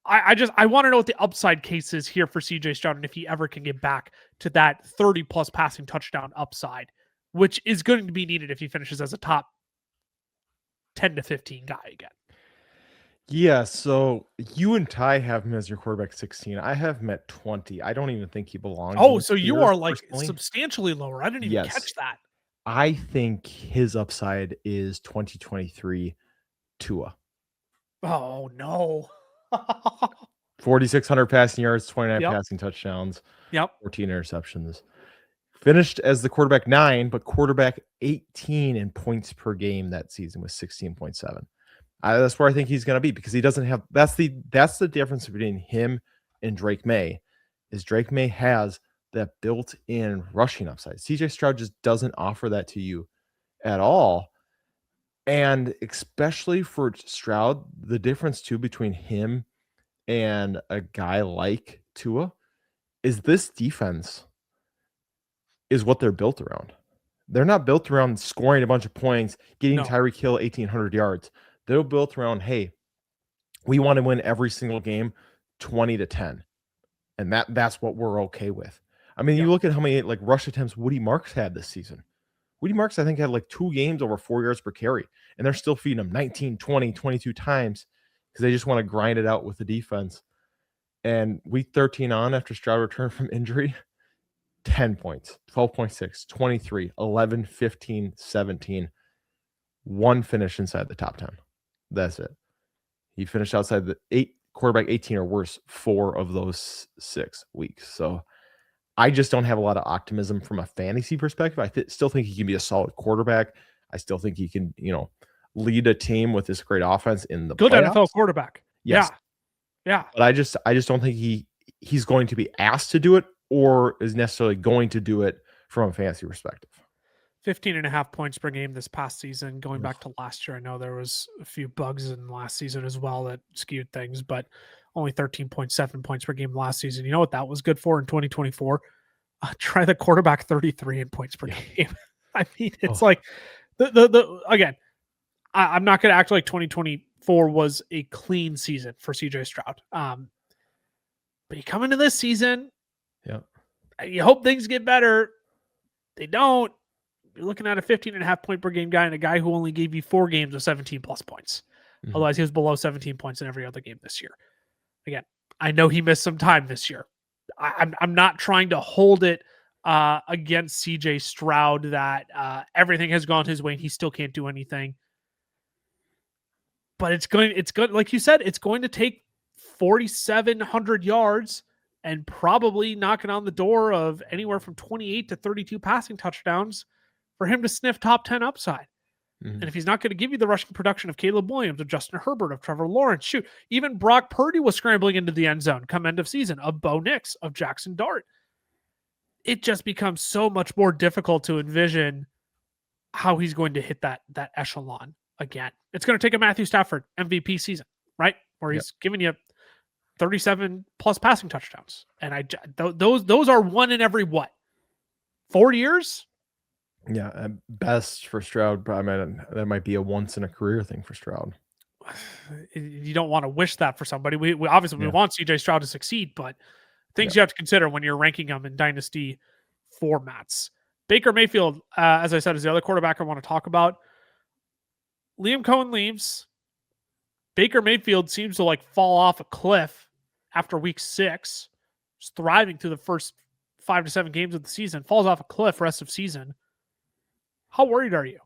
I want to know what the upside case is here for CJ Stroud, and if he ever can get back to that 30 plus passing touchdown upside, which is going to be needed if he finishes as a top 10 to 15 guy again. Yeah, so you and Ty have him as your quarterback 16. I have him at 20. I don't even think he belongs. Oh, so you are like substantially lower. I didn't even catch that. I think his upside is 2023 Tua. Oh, no. 4,600 passing yards, 29 passing touchdowns, 14 interceptions. Finished as the quarterback 9, but quarterback 18 in points per game that season with 16.7. That's where I think he's going to be, because he doesn't have. That's the difference between him and Drake May. Is Drake May has that built-in rushing upside. CJ Stroud just doesn't offer that to you at all. And especially for Stroud, the difference too between him and a guy like Tua is this defense is what they're built around. they're not built around scoring a bunch of points, getting No. Tyreek Hill 1,800 yards. They're built around, hey, we want to win every single game 20-10. And that's what we're okay with. I mean, you look at how many like rush attempts Woody Marks had this season. Woody Marks, I think, had like 2 games over 4 yards per carry, and they're still feeding him 19, 20, 22 times because they just want to grind it out with the defense. And week 13 on, after Stroud returned from injury, 10 points, 12.6, 23, 11, 15, 17. One finish inside the top 10. That's it. He finished outside the 8 quarterback 18 or worse 4 of those 6 weeks. So I just don't have a lot of optimism from a fantasy perspective. I still think he can be a solid quarterback. I still think he can, lead a team with this great offense in the good playoffs. NFL quarterback. Yes. Yeah. But I just don't think he's going to be asked to do it or is necessarily going to do it from a fantasy perspective. 15.5 points per game this past season. Going back to last year, I know there was a few bugs in last season as well that skewed things, but only 13.7 points per game last season. You know what that was good for in 2024? Try the quarterback 33 in points per game. I mean, it's like the again, I'm not going to act like 2024 was a clean season for CJ Stroud. But you come into this season, you hope things get better. They don't. You're looking at a 15.5 point per game guy and a guy who only gave you 4 games of 17 plus points. Mm-hmm. Otherwise, he was below 17 points in every other game this year. Again, I know he missed some time this year. I'm not trying to hold it against CJ Stroud that everything has gone his way and he still can't do anything. But it's going, like you said, it's going to take 4,700 yards and probably knocking on the door of anywhere from 28 to 32 passing touchdowns for him to sniff top 10 upside. Mm-hmm. And if he's not going to give you the rushing production of Caleb Williams, of Justin Herbert, of Trevor Lawrence, even Brock Purdy was scrambling into the end zone come end of season, of Bo Nix, of Jackson Dart. It just becomes so much more difficult to envision how he's going to hit that echelon again. It's going to take a Matthew Stafford MVP season, right? Where he's giving you 37 plus passing touchdowns. And those are one in every 4 years? Yeah, best for Stroud, but I mean, that might be a once in a career thing for Stroud. You don't want to wish that for somebody. We obviously we want CJ Stroud to succeed, but things you have to consider when you're ranking them in dynasty formats. Baker Mayfield, as I said, is the other quarterback I want to talk about. Liam Cohen leaves. Baker Mayfield seems to fall off a cliff after week 6. Just thriving through the first 5 to 7 games of the season. Falls off a cliff rest of season. How worried are you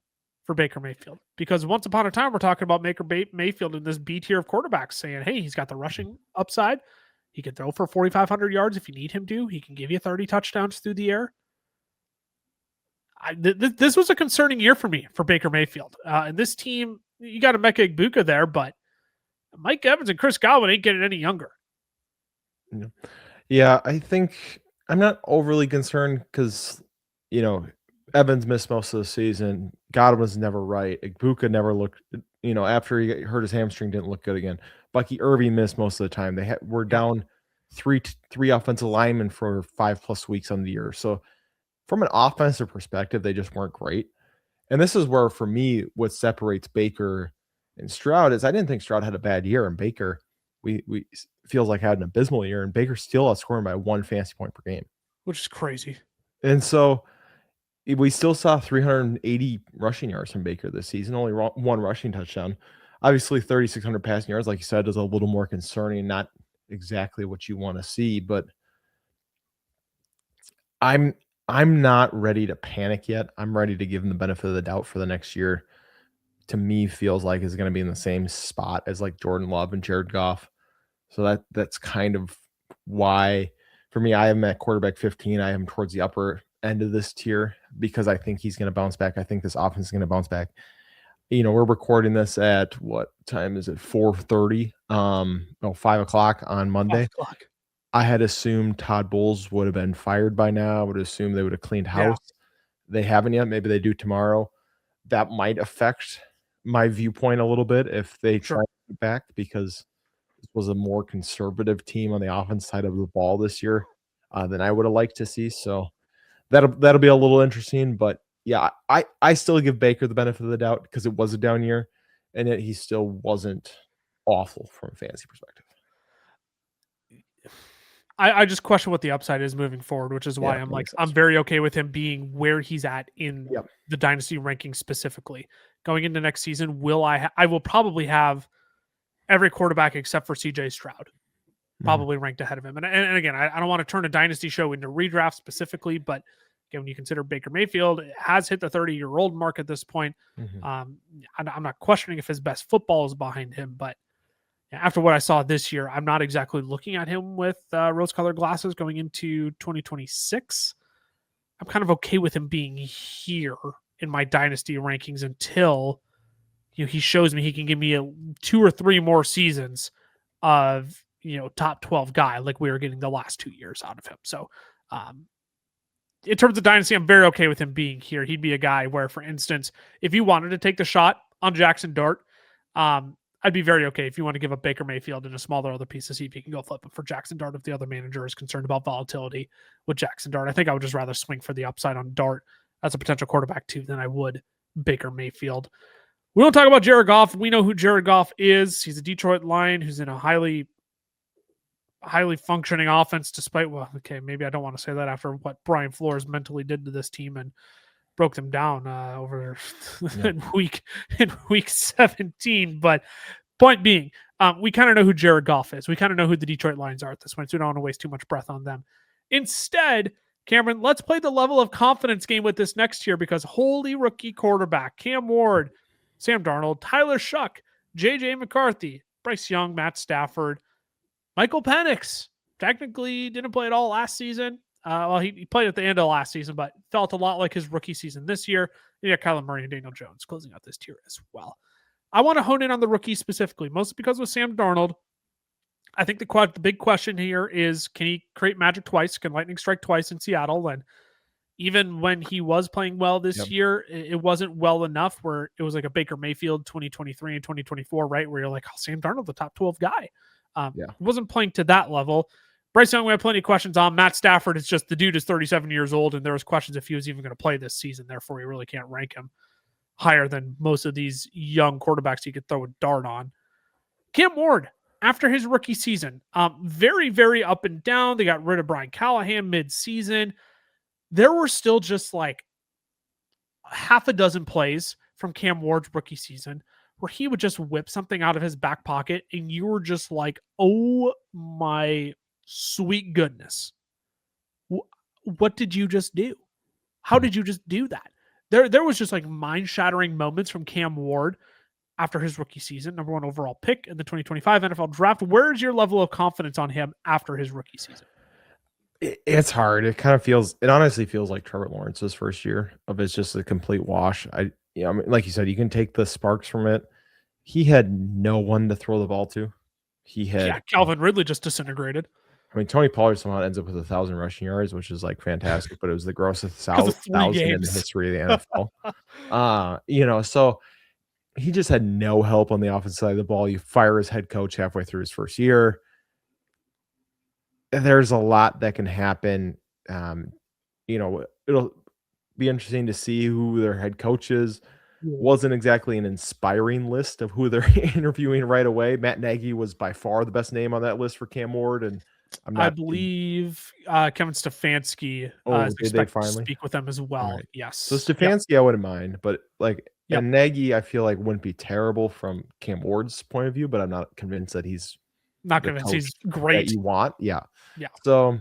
for Baker Mayfield? Because once upon a time, we're talking about Baker Mayfield in this B tier of quarterbacks saying, hey, he's got the rushing upside. He can throw for 4,500 yards if you need him to. He can give you 30 touchdowns through the air. This was a concerning year for me for Baker Mayfield. And this team, you got Emeka Egbuka there, but Mike Evans and Chris Godwin ain't getting any younger. Yeah, I think I'm not overly concerned because, Evans missed most of the season. Godwin was never right. Egbuka never looked, after he hurt his hamstring, didn't look good again. Bucky Irving missed most of the time. They were down three offensive linemen for 5+ weeks on the year. So from an offensive perspective, they just weren't great. And this is where, for me, what separates Baker and Stroud is I didn't think Stroud had a bad year, and Baker we feels like had an abysmal year, and Baker still outscoring by 1 fantasy point per game, which is crazy. And so we still saw 380 rushing yards from Baker this season, only 1 rushing touchdown. Obviously, 3,600 passing yards, like you said, is a little more concerning, not exactly what you want to see, but I'm not ready to panic yet. I'm ready to give him the benefit of the doubt for the next year. To me, feels like is going to be in the same spot as like Jordan Love and Jared Goff. So that's kind of why, for me, I have him at quarterback 15. I have him towards the upper end of this tier because I think he's going to bounce back. I think this offense is going to bounce back. We're recording this at what time is it? 4:30, 5 o'clock on Monday. 5 o'clock. I had assumed Todd Bowles would have been fired by now. I would assume they would have cleaned house. Yeah. They haven't yet. Maybe they do tomorrow. That might affect my viewpoint a little bit if they try to get back, because this was a more conservative team on the offense side of the ball this year than I would have liked to see. So that'll be a little interesting, but yeah, I still give Baker the benefit of the doubt because it was a down year, and yet he still wasn't awful from a fantasy perspective. I just question what the upside is moving forward, which is why Yeah, I'm that like, makes I'm sense. very okay with him being where he's at in Yep. the dynasty ranking specifically. Going into next season, I will probably have every quarterback except for CJ Stroud Mhm. probably ranked ahead of him. And again, I don't want to turn a dynasty show into redraft specifically, but again, when you consider Baker Mayfield has hit the 30-year-old mark at this point, Mhm. I'm not questioning if his best football is behind him, but after what I saw this year, I'm not exactly looking at him with rose-colored glasses going into 2026. I'm kind of okay with him being here in my dynasty rankings until he shows me he can give me 2 or 3 more seasons of top 12 guy like we were getting the last 2 years out of him. So um, in terms of dynasty, I'm very okay with him being here. He'd be a guy where, for instance, if you wanted to take the shot on Jackson Dart, I'd be very okay if you want to give up Baker Mayfield and a smaller other piece to see if you can go flip it for Jackson Dart if the other manager is concerned about volatility with Jackson Dart. I think I would just rather swing for the upside on Dart as a potential quarterback too than I would Baker Mayfield. We don't talk about Jared Goff. We know who Jared Goff is. He's a Detroit Lion who's in a highly functioning offense despite, well, okay, maybe I don't want to say that after what Brian Flores mentally did to this team and broke them down over Yeah. in week 17. But point being, we kind of know who Jared Goff is. We kind of know who the Detroit Lions are at this point, so we don't want to waste too much breath on them. Instead, Cameron, let's play the level of confidence game with this next year because holy rookie quarterback, Cam Ward, Sam Darnold, Tyler Shuck, JJ McCarthy, Bryce Young, Matt Stafford, Michael Penix technically didn't play at all last season. Well, he played at the end of last season, but felt a lot like his rookie season this year. And Kyler Murray and Daniel Jones closing out this tier as well. I want to hone in on the rookies specifically, mostly because with Sam Darnold, I think the big question here is, can he create magic twice? Can lightning strike twice in Seattle? And even when he was playing well this Yep. year, it wasn't well enough where it was like a Baker Mayfield 2023 and 2024, right? Where you're like, oh, Sam Darnold, the top 12 guy. Yeah. Wasn't playing to that level. Bryce Young, we have plenty of questions on. Matt Stafford, it's just the dude is 37 years old, and there was questions if he was even going to play this season. Therefore, you really can't rank him higher than most of these young quarterbacks you could throw a dart on. Cam Ward, after his rookie season, very, very up and down. They got rid of Brian Callahan mid-season. There were still just like half a dozen plays from Cam Ward's rookie season where he would just whip something out of his back pocket and you were just like, oh my sweet goodness. What did you just do? How did you just do that? There was just like mind-shattering moments from Cam Ward after his rookie season, number 1 overall pick in the 2025 NFL draft. Where's your level of confidence on him after his rookie season? It's hard. It honestly feels like Trevor Lawrence's first year of it's just a complete wash. I mean, like you said, you can take the sparks from it. He had no one to throw the ball to. He had, Calvin Ridley just disintegrated. I mean, Tony Pollard somehow ends up with 1,000 rushing yards, which is like fantastic, but it was the grossest Because of 3 thousand in the games. history of the NFL. So he just had no help on the offensive side of the ball. You fire his head coach halfway through his first year. There's a lot that can happen. It'll be interesting to see who their head coach is. Wasn't exactly an inspiring list of who they're interviewing right away. Matt Nagy was by far the best name on that list for Cam Ward, and I believe Kevin Stefanski is did they expected to finally speak with them as well. right. Yes. So Stefanski, I wouldn't mind, but and Nagy, I feel like wouldn't be terrible from Cam Ward's point of view, but I'm not convinced that he's Not the convinced he's coach great. that you want. Yeah. Yeah. So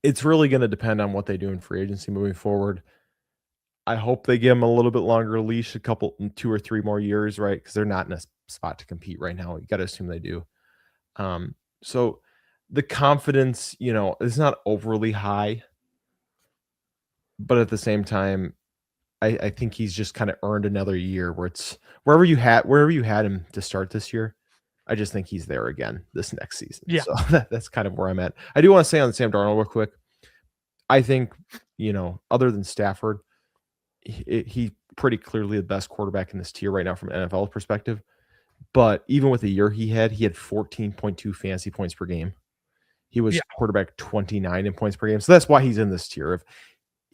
it's really going to depend on what they do in free agency moving forward. I hope they give him a little bit longer leash, 2 or 3 more years, right? Because they're not in a spot to compete right now. You got to assume they do. So the confidence, is not overly high, but at the same time, I think he's just kind of earned another year where it's wherever you had him to start this year. I just think he's there again this next season. Yeah. So that's kind of where I'm at. I do want to say on Sam Darnold real quick. I think, other than Stafford, he pretty clearly the best quarterback in this tier right now from an NFL perspective. But even with the year he had 14.2 fantasy points per game. He was quarterback 29 in points per game. So that's why he's in this tier.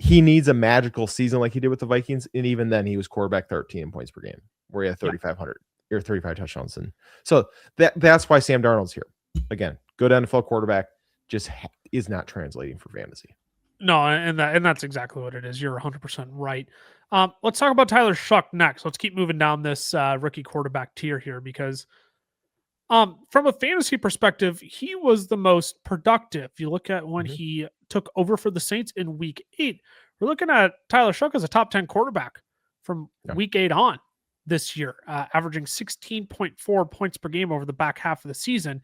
he needs a magical season like he did with the Vikings, and even then he was quarterback 13 in points per game, where he had 3,500 or 35 touchdowns. And so that's why Sam Darnold's here. Again, good NFL quarterback, just is not translating for fantasy. No, and that's exactly what it is. You're 100% right. Let's talk about Tyler Shuck next. Let's keep moving down this rookie quarterback tier here because from a fantasy perspective, he was the most productive. You look at when he took over for the Saints in week 8, we're looking at Tyler Shuck as a top 10 quarterback from week 8 on this year, averaging 16.4 points per game over the back half of the season,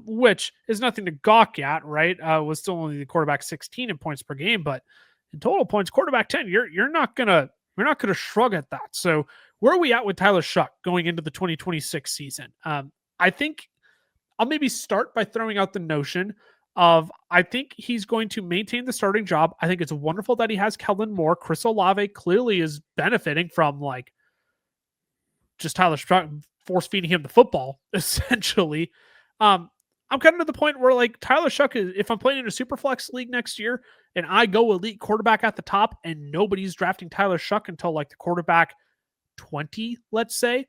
which is nothing to gawk at, right? Was still only the quarterback 16 in points per game, but in total points, quarterback 10, you're not gonna shrug at that. So where are we at with Tyler Shuck going into the 2026 season? I think I'll maybe start by throwing out the notion of I think he's going to maintain the starting job. I think it's wonderful that he has Kellen Moore. Chris Olave clearly is benefiting from like just Tyler Shuck force feeding him the football, essentially. I'm kind of to the point where like Tyler Shuck is, if I'm playing in a Superflex league next year and I go elite quarterback at the top and nobody's drafting Tyler Shuck until like the quarterback 20, let's say,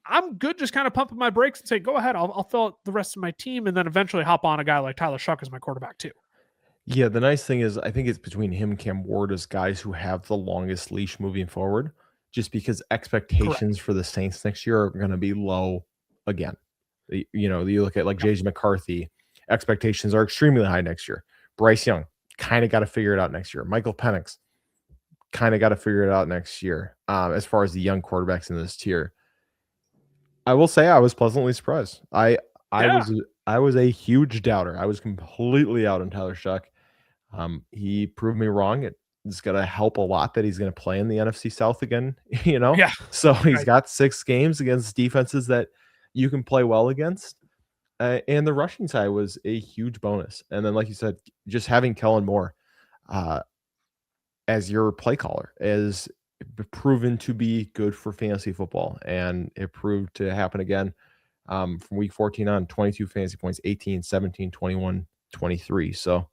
I'm good just kind of pumping my brakes and say, go ahead, I'll fill out the rest of my team and then eventually hop on a guy like Tyler Shuck as my quarterback too. Yeah, the nice thing is I think it's between him and Cam Ward as guys who have the longest leash moving forward, just because expectations for the Saints next year are going to be low again. You look at like J.J. McCarthy, expectations are extremely high next year. Bryce Young, kind of got to figure it out next year. Michael Penix, kind of got to figure it out next year as far as the young quarterbacks in this tier. I will say I was pleasantly surprised. I was a huge doubter. I was completely out on Tyler Shuck. He proved me wrong. It's going to help a lot that he's going to play in the NFC South again, Yeah. So he's got 6 games against defenses that you can play well against. And the rushing side was a huge bonus. And then, like you said, just having Kellen Moore as your play caller is proven to be good for fantasy football. And it proved to happen again from week 14 on, 22 fantasy points, 18, 17, 21, 23. So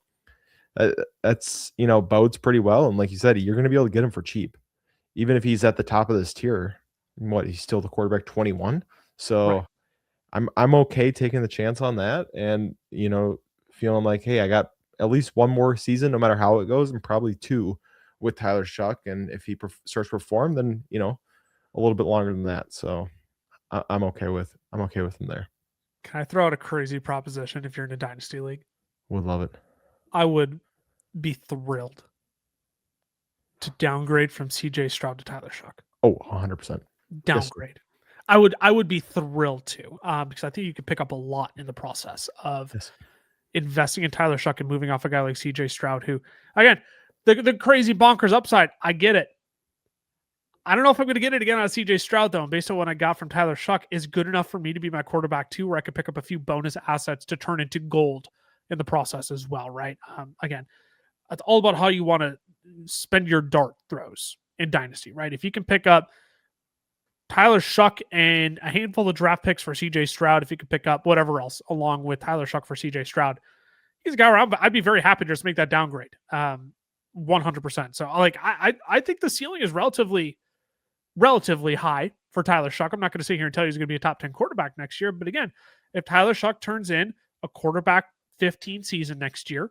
that's, bodes pretty well. And like you said, you're going to be able to get him for cheap. Even if he's at the top of this tier, he's still the quarterback 21. So I'm okay taking the chance on that and, feeling like, hey, I got at least one more season, no matter how it goes, and probably 2 with Tyler Shuck. And if he starts to perform, then, a little bit longer than that. So I'm okay with him there. Can I throw out a crazy proposition if you're in a dynasty league? Would love it. I would be thrilled to downgrade from CJ Stroud to Tyler Shuck. Oh, 100%. Downgrade. Yes. I would be thrilled to because I think you could pick up a lot in the process of investing in Tyler Shuck and moving off a guy like CJ Stroud, who, again, the crazy bonkers upside, I get it. I don't know if I'm going to get it again on CJ Stroud, though, and based on what I got from Tyler Shuck is good enough for me to be my quarterback too, where I could pick up a few bonus assets to turn into gold in the process as well, right? Again, it's all about how you want to spend your dart throws in Dynasty, right? If you can pick up Tyler Shuck and a handful of draft picks for CJ Stroud, if you could pick up whatever else along with Tyler Shuck for CJ Stroud, he's a guy around, but I'd be very happy to just make that downgrade 100%. So I think the ceiling is relatively high for Tyler Shuck. I'm not going to sit here and tell you he's going to be a top 10 quarterback next year. But again, if Tyler Shuck turns in a quarterback 15 season next year,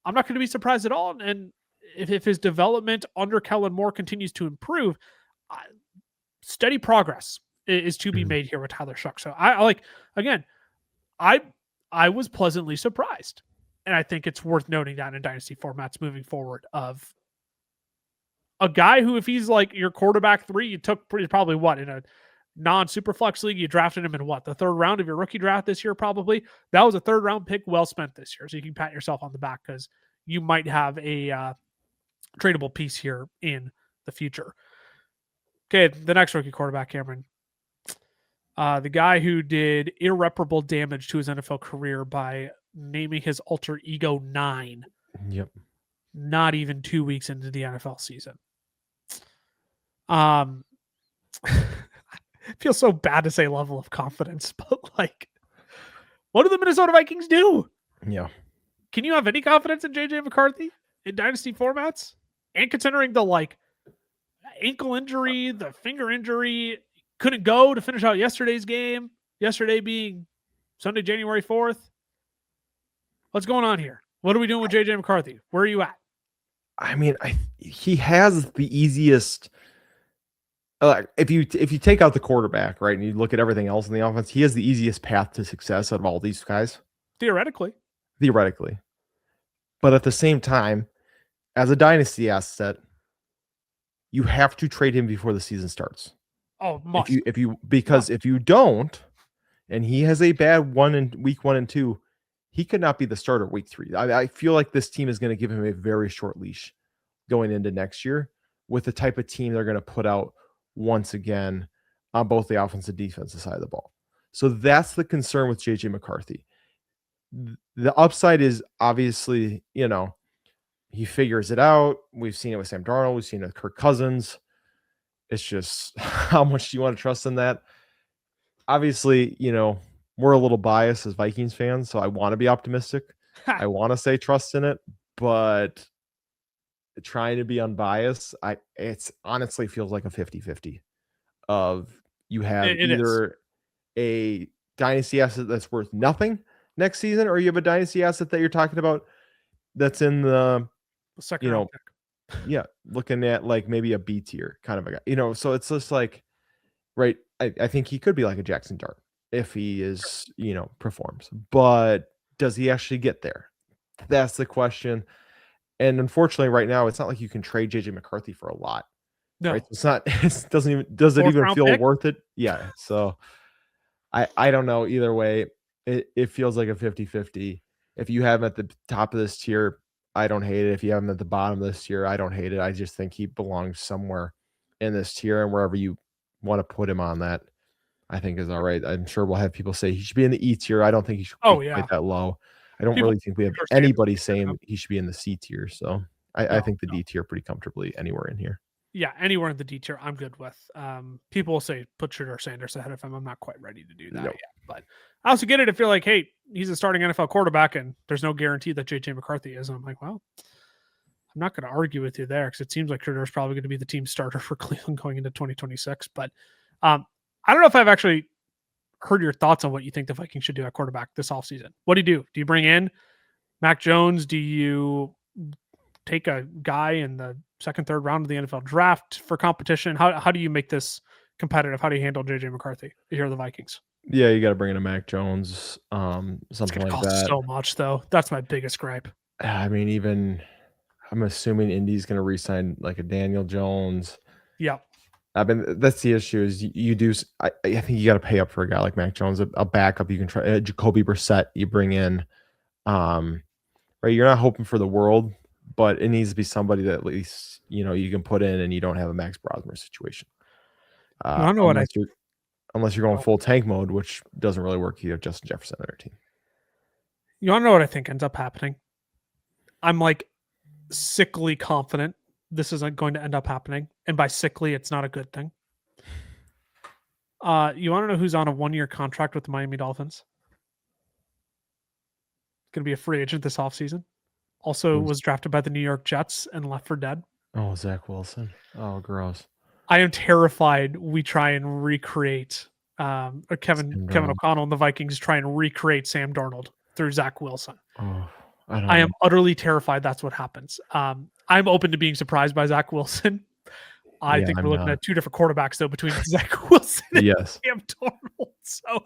I'm not going to be surprised at all. And if his development under Kellen Moore continues to improve, steady progress is to be made here with Tyler Shuck. So I was pleasantly surprised. And I think it's worth noting that in dynasty formats moving forward of a guy who, if he's like your quarterback 3, you took probably what in a non-Superflex league, you drafted him in what, the 3rd round of your rookie draft this year, probably. That was a 3rd round pick well spent this year. So you can pat yourself on the back because you might have a tradable piece here in the future. Okay, the next rookie quarterback, Cameron. The guy who did irreparable damage to his NFL career by naming his alter ego 9. Yep. Not even 2 weeks into the NFL season. It feels so bad to say level of confidence, but like, what do the Minnesota Vikings do? Yeah. Can you have any confidence in J.J. McCarthy in dynasty formats? And considering the like ankle injury, the finger injury, couldn't go to finish out yesterday's game. Yesterday being Sunday, January 4th. What's going on here? What are we doing with JJ McCarthy? Where are you at? I mean, he has the easiest. If you take out the quarterback, right, and you look at everything else in the offense, he has the easiest path to success out of all these guys. Theoretically. But at the same time, as a dynasty asset, you have to trade him before the season starts. Oh, must. If you don't, and he has a bad week 1 and 2, he could not be the starter week 3. I feel like this team is going to give him a very short leash going into next year with the type of team they're going to put out once again on both the offensive and defensive side of the ball. So that's the concern with JJ McCarthy. The upside is obviously, he figures it out. We've seen it with Sam Darnold. We've seen it with Kirk Cousins. It's just how much do you want to trust in that? Obviously, we're a little biased as Vikings fans, so I want to be optimistic. I want to say trust in it, but trying to be unbiased, it's honestly feels like a 50-50 of you have either a dynasty asset that's worth nothing next season, or you have a dynasty asset that you're talking about that's in the second round pick. Yeah, looking at like maybe a B tier kind of a guy, so it's just like, right, I think he could be like a Jackson Dart if he is, performs, but does he actually get there? That's the question. And unfortunately right now, it's not like you can trade JJ McCarthy for a lot. No, right? Does it even feel worth it? Yeah. So I don't know. Either way, it feels like a 50-50. If you have him at the top of this tier, I don't hate it. If you have him at the bottom of this tier, I don't hate it. I just think he belongs somewhere in this tier, and wherever you want to put him on that, I think is all right. I'm sure we'll have people say he should be in the E tier. I don't think he should be quite that low. I don't really think we have anybody saying he should be in the C tier. So I think the D tier pretty comfortably anywhere in here. Yeah, anywhere in the D tier, I'm good with. People will say put Shedeur Sanders ahead of him. I'm not quite ready to do that yet. But I also get it if you're like, hey, he's a starting NFL quarterback and there's no guarantee that JJ McCarthy is. And I'm like, well, I'm not going to argue with you there because it seems like Shedeur is probably going to be the team starter for Cleveland going into 2026. But I don't know if I've actually heard your thoughts on what you think the Vikings should do at quarterback this offseason. What do you do? Do you bring in Mac Jones? Do you take a guy in the second, third round of the NFL draft for competition? How do you make this competitive? How do you handle JJ McCarthy if you're the Vikings? Yeah, you got to bring in a Mac Jones, something like that. So much though. That's my biggest gripe. I mean, I'm assuming Indy's going to re-sign like a Daniel Jones. Yeah. I mean, that's the issue is you do. I think you got to pay up for a guy like Mac Jones, a backup. You can try Jacoby Brissett. You bring in, right? You're not hoping for the world, but it needs to be somebody that at least you can put in, and you don't have a Max Brosmer situation. I don't know unless you're going full tank mode, which doesn't really work. You have Justin Jefferson on their team. You want to know what I think ends up happening? I'm like sickly confident this isn't going to end up happening. And by sickly, it's not a good thing. You want to know who's on a 1-year contract with the Miami Dolphins? Going to be a free agent this offseason. Also was drafted by the New York Jets and left for dead. Oh, Zach Wilson. Oh, gross. I am terrified we try and recreate Kevin O'Connell and the Vikings try and recreate Sam Darnold through Zach Wilson. Oh, I am utterly terrified that's what happens. I'm open to being surprised by Zach Wilson. I think we're looking at two different quarterbacks, though, between Zach Wilson and Sam Darnold. So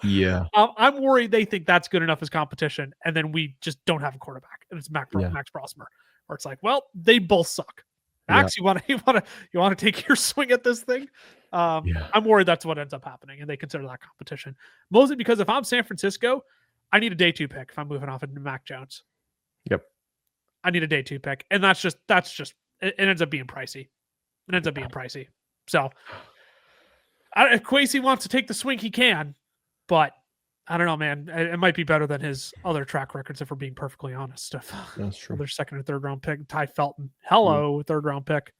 I'm worried they think that's good enough as competition, and then we just don't have a quarterback, and it's Max Brosmer, where it's like, well, they both suck. Max, you want to take your swing at this thing? I'm worried that's what ends up happening, and they consider that competition. Mostly because if I'm San Francisco, I need a day 2 pick if I'm moving off into Mac Jones. Yep. I need a day 2 pick. And that's just it ends up being pricey. So if Kwesi wants to take the swing, he can, but I don't know, man. It might be better than his other track records if we're being perfectly honest. That's true. Other second or third round pick, Ty Felton. Third round pick.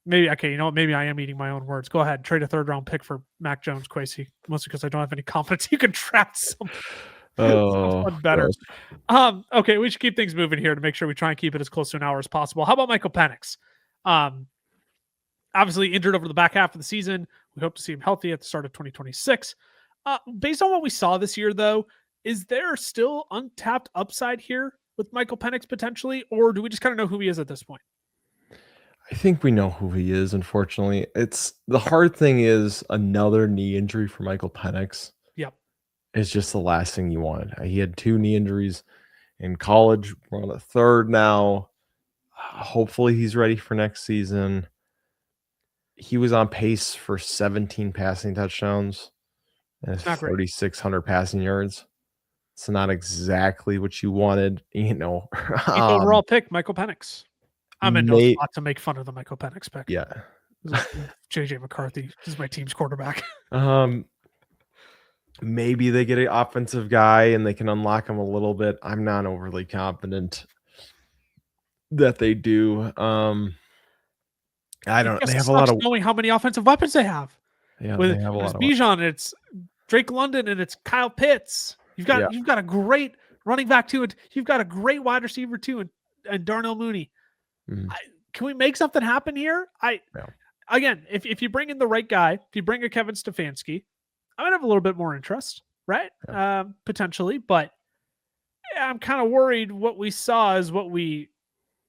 Maybe, okay, you know what? Maybe I am eating my own words. Go ahead. Trade a third round pick for Mac Jones, Kwesi. Mostly because I don't have any confidence you can draft someone better. Okay, we should keep things moving here to make sure we try and keep it as close to an hour as possible. How about Michael Penix? Obviously injured over the back half of the season. We hope to see him healthy at the start of 2026. Based on what we saw this year, though, is there still untapped upside here with Michael Penix potentially, or do we just kind of know who he is at this point? I think we know who he is, unfortunately. It's the hard thing is another knee injury for Michael Penix Yep. is just the last thing you wanted. He had 2 knee injuries in college. We're on a third now. Hopefully he's ready for next season. He was on pace for 17 passing touchdowns and Not great. 3,600 passing yards. It's not exactly what you wanted, you know. Eighth overall pick, Michael Penix. I'm in no May spot to make fun of the Michael Penix pick. yeah. JJ McCarthy is my team's quarterback. Maybe they get an offensive guy and they can unlock him a little bit. I'm not overly confident that they do. I don't. They have a lot of knowing how many offensive weapons they have. yeah. With They have a lot of Bijan, it's Drake London, and it's Kyle Pitts. You've got a great running back too, and you've got a great wide receiver too, and Darnell Mooney. Can we make something happen here? Again, if you bring in the right guy, if you bring a Kevin Stefanski, I might have a little bit more interest, right? Yeah. Potentially, but I'm kind of worried what we saw is what we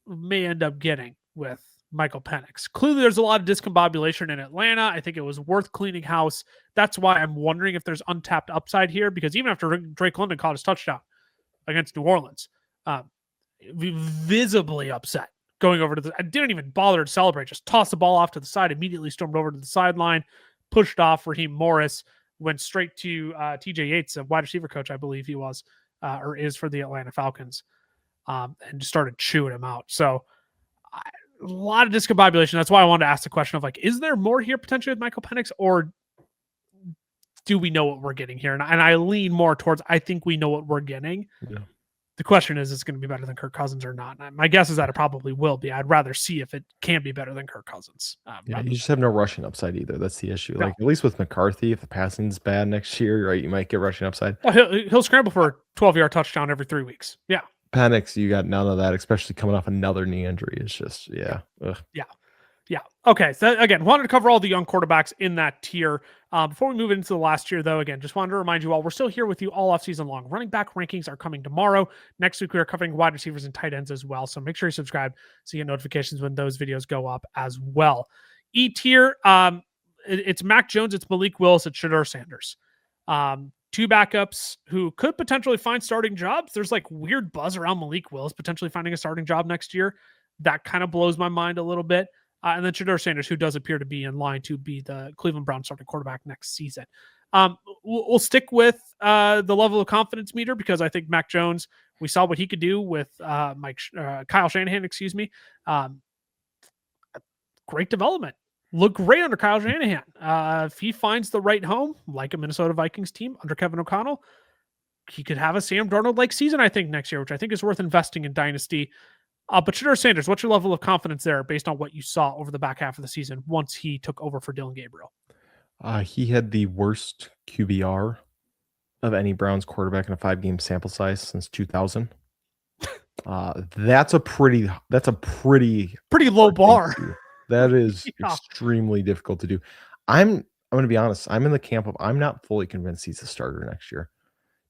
may end up getting with Michael Penix. Clearly, there's a lot of discombobulation in Atlanta. I think it was worth cleaning house. That's why I'm wondering if there's untapped upside here, because even after Drake London caught his touchdown against New Orleans, visibly upset going over to I didn't even bother to celebrate, just tossed the ball off to the side, immediately stormed over to the sideline, pushed off Raheem Morris, went straight to TJ Yates, a wide receiver coach, I believe he was, or is for the Atlanta Falcons, and just started chewing him out. So a lot of discombobulation. That's why I wanted to ask the question of, like, is there more here potentially with Michael Penix, or do we know what we're getting here? And I lean more towards, I think we know what we're getting. Yeah. The question is going to be better than Kirk Cousins or not? And my guess is that it probably will be. I'd rather see if it can be better than Kirk Cousins. You just have no rushing upside either. That's the issue. No. Like, at least with McCarthy, if the passing's bad next year, right, you might get rushing upside. He'll scramble for a 12-yard touchdown every 3 weeks. Yeah. Penix, you got none of that, especially coming off another knee injury. It's just, yeah. Ugh. Yeah. Okay. So again, wanted to cover all the young quarterbacks in that tier. Before we move into the last tier, though, again, just wanted to remind you all, we're still here with you all off season long. Running back rankings are coming tomorrow. Next week, we are covering wide receivers and tight ends as well. So make sure you subscribe so you get notifications when those videos go up as well. E tier, it's Mac Jones, it's Malik Willis, it's Shedeur Sanders. 2 backups who could potentially find starting jobs. There's like weird buzz around Malik Willis potentially finding a starting job next year. That kind of blows my mind a little bit. And then Shedeur Sanders, who does appear to be in line to be the Cleveland Browns starting quarterback next season. We'll stick with the level of confidence meter, because I think Mac Jones, we saw what he could do with Kyle Shanahan, great development. Looked great under Kyle Shanahan. If he finds the right home, like a Minnesota Vikings team under Kevin O'Connell, he could have a Sam Darnold-like season, I think, next year, which I think is worth investing in Dynasty. But Shedeur Sanders, what's your level of confidence there based on what you saw over the back half of the season once he took over for Dylan Gabriel? He had the worst QBR of any Browns quarterback in a 5-game sample size since 2000. That's a pretty low bar. That is extremely difficult to do. I'm going to be honest. I'm in the camp of I'm not fully convinced he's a starter next year.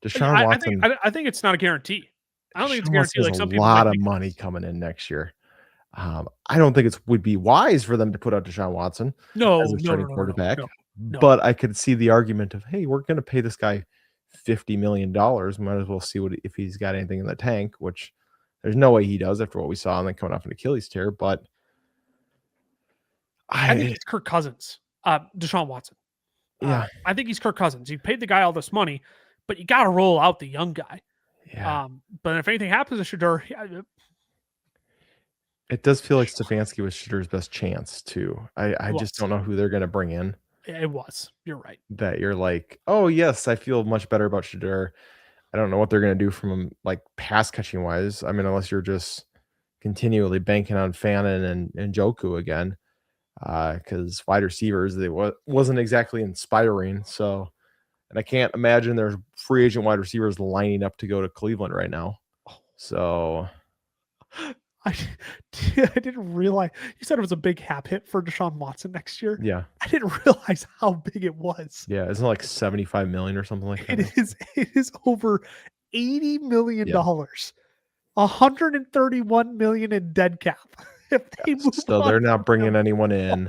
Deshaun Watson. I think it's not a guarantee. I don't think it's a guarantee. Like, some a people lot of money coming in next year. I don't think it would be wise for them to put out Deshaun Watson as a starting quarterback. No. But I could see the argument of, hey, we're going to pay this guy $50 million. Might as well see if he's got anything in the tank, which there's no way he does after what we saw and then coming off an Achilles tear. But I think it's Kirk Cousins, Deshaun Watson. Yeah, I think he's Kirk Cousins. You paid the guy all this money, but you got to roll out the young guy. Yeah. But if anything happens to Shedeur, it does feel like Stefanski was Shedeur's best chance too. I just don't know who they're going to bring in. It was. You're right. That you're like, oh yes, I feel much better about Shedeur. I don't know what they're going to do from him, like pass catching wise. I mean, unless you're just continually banking on Fannin and Njoku again, because wide receivers wasn't exactly inspiring. So. And I can't imagine there's free agent wide receivers lining up to go to Cleveland right now. So I didn't realize you said it was a big cap hit for Deshaun Watson next year. Yeah. I didn't realize how big it was. Yeah. Isn't it like 75 million or something like that? It is over $80 million. Yeah. 131 million in dead cap. If they move So on they're not from bringing him. anyone in.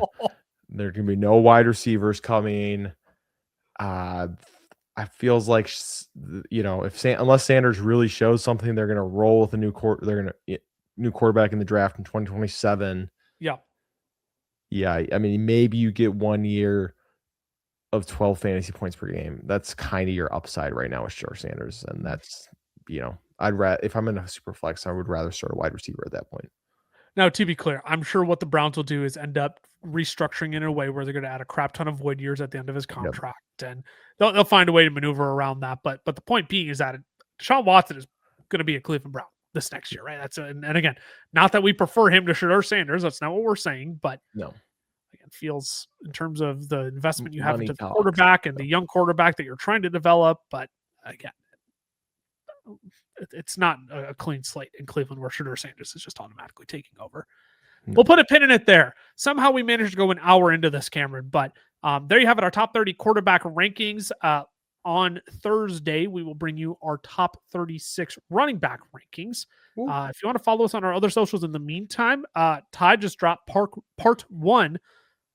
There can be no wide receivers coming. I feels like unless Sanders really shows something, they're gonna roll with a new new quarterback in the draft in 2027. Yeah. Yeah, I mean, maybe you get 1 year of 12 fantasy points per game. That's kind of your upside right now with George Sanders, and that's if I'm in a super flex, I would rather start a wide receiver at that point. Now, to be clear, I'm sure what the Browns will do is end up restructuring in a way where they're going to add a crap ton of void years at the end of his contract, and they'll find a way to maneuver around that. But the point being is that Deshaun Watson is going to be a Cleveland Brown this next year, right? And again, not that we prefer him to Shedeur Sanders. That's not what we're saying, but no, again, feels in terms of the investment you have Money into the talks. quarterback and the young quarterback that you're trying to develop. But again, it's not a clean slate in Cleveland where Shedeur Sanders is just automatically taking over. We'll put a pin in it there. Somehow we managed to go an hour into this, Cameron. But there you have it, our top 30 quarterback rankings. On Thursday, we will bring you our top 36 running back rankings. If you want to follow us on our other socials in the meantime, Ty just dropped part 1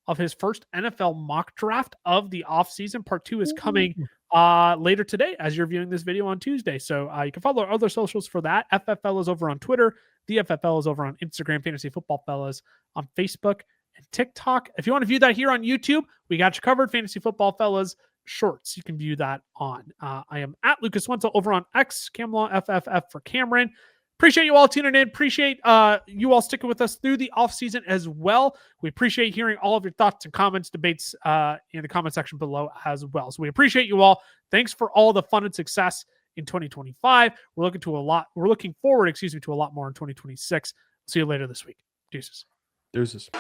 of his first NFL mock draft of the offseason. Part 2 is coming later today as you're viewing this video on Tuesday. So you can follow our other socials for that. FFL is over on Twitter. The FFL is over on Instagram. Fantasy Football Fellas on Facebook and TikTok. If you want to view that here on YouTube, we got you covered. Fantasy Football Fellas shorts. You can view that on. I am at Lucas Wenzel over on X. Camlaw FFF for Cameron. Appreciate you all tuning in. Appreciate you all sticking with us through the offseason as well. We appreciate hearing all of your thoughts and comments, debates in the comment section below as well. So we appreciate you all. Thanks for all the fun and success in 2025. We're looking forward, to a lot more in 2026. See you later this week. Deuces. Deuces.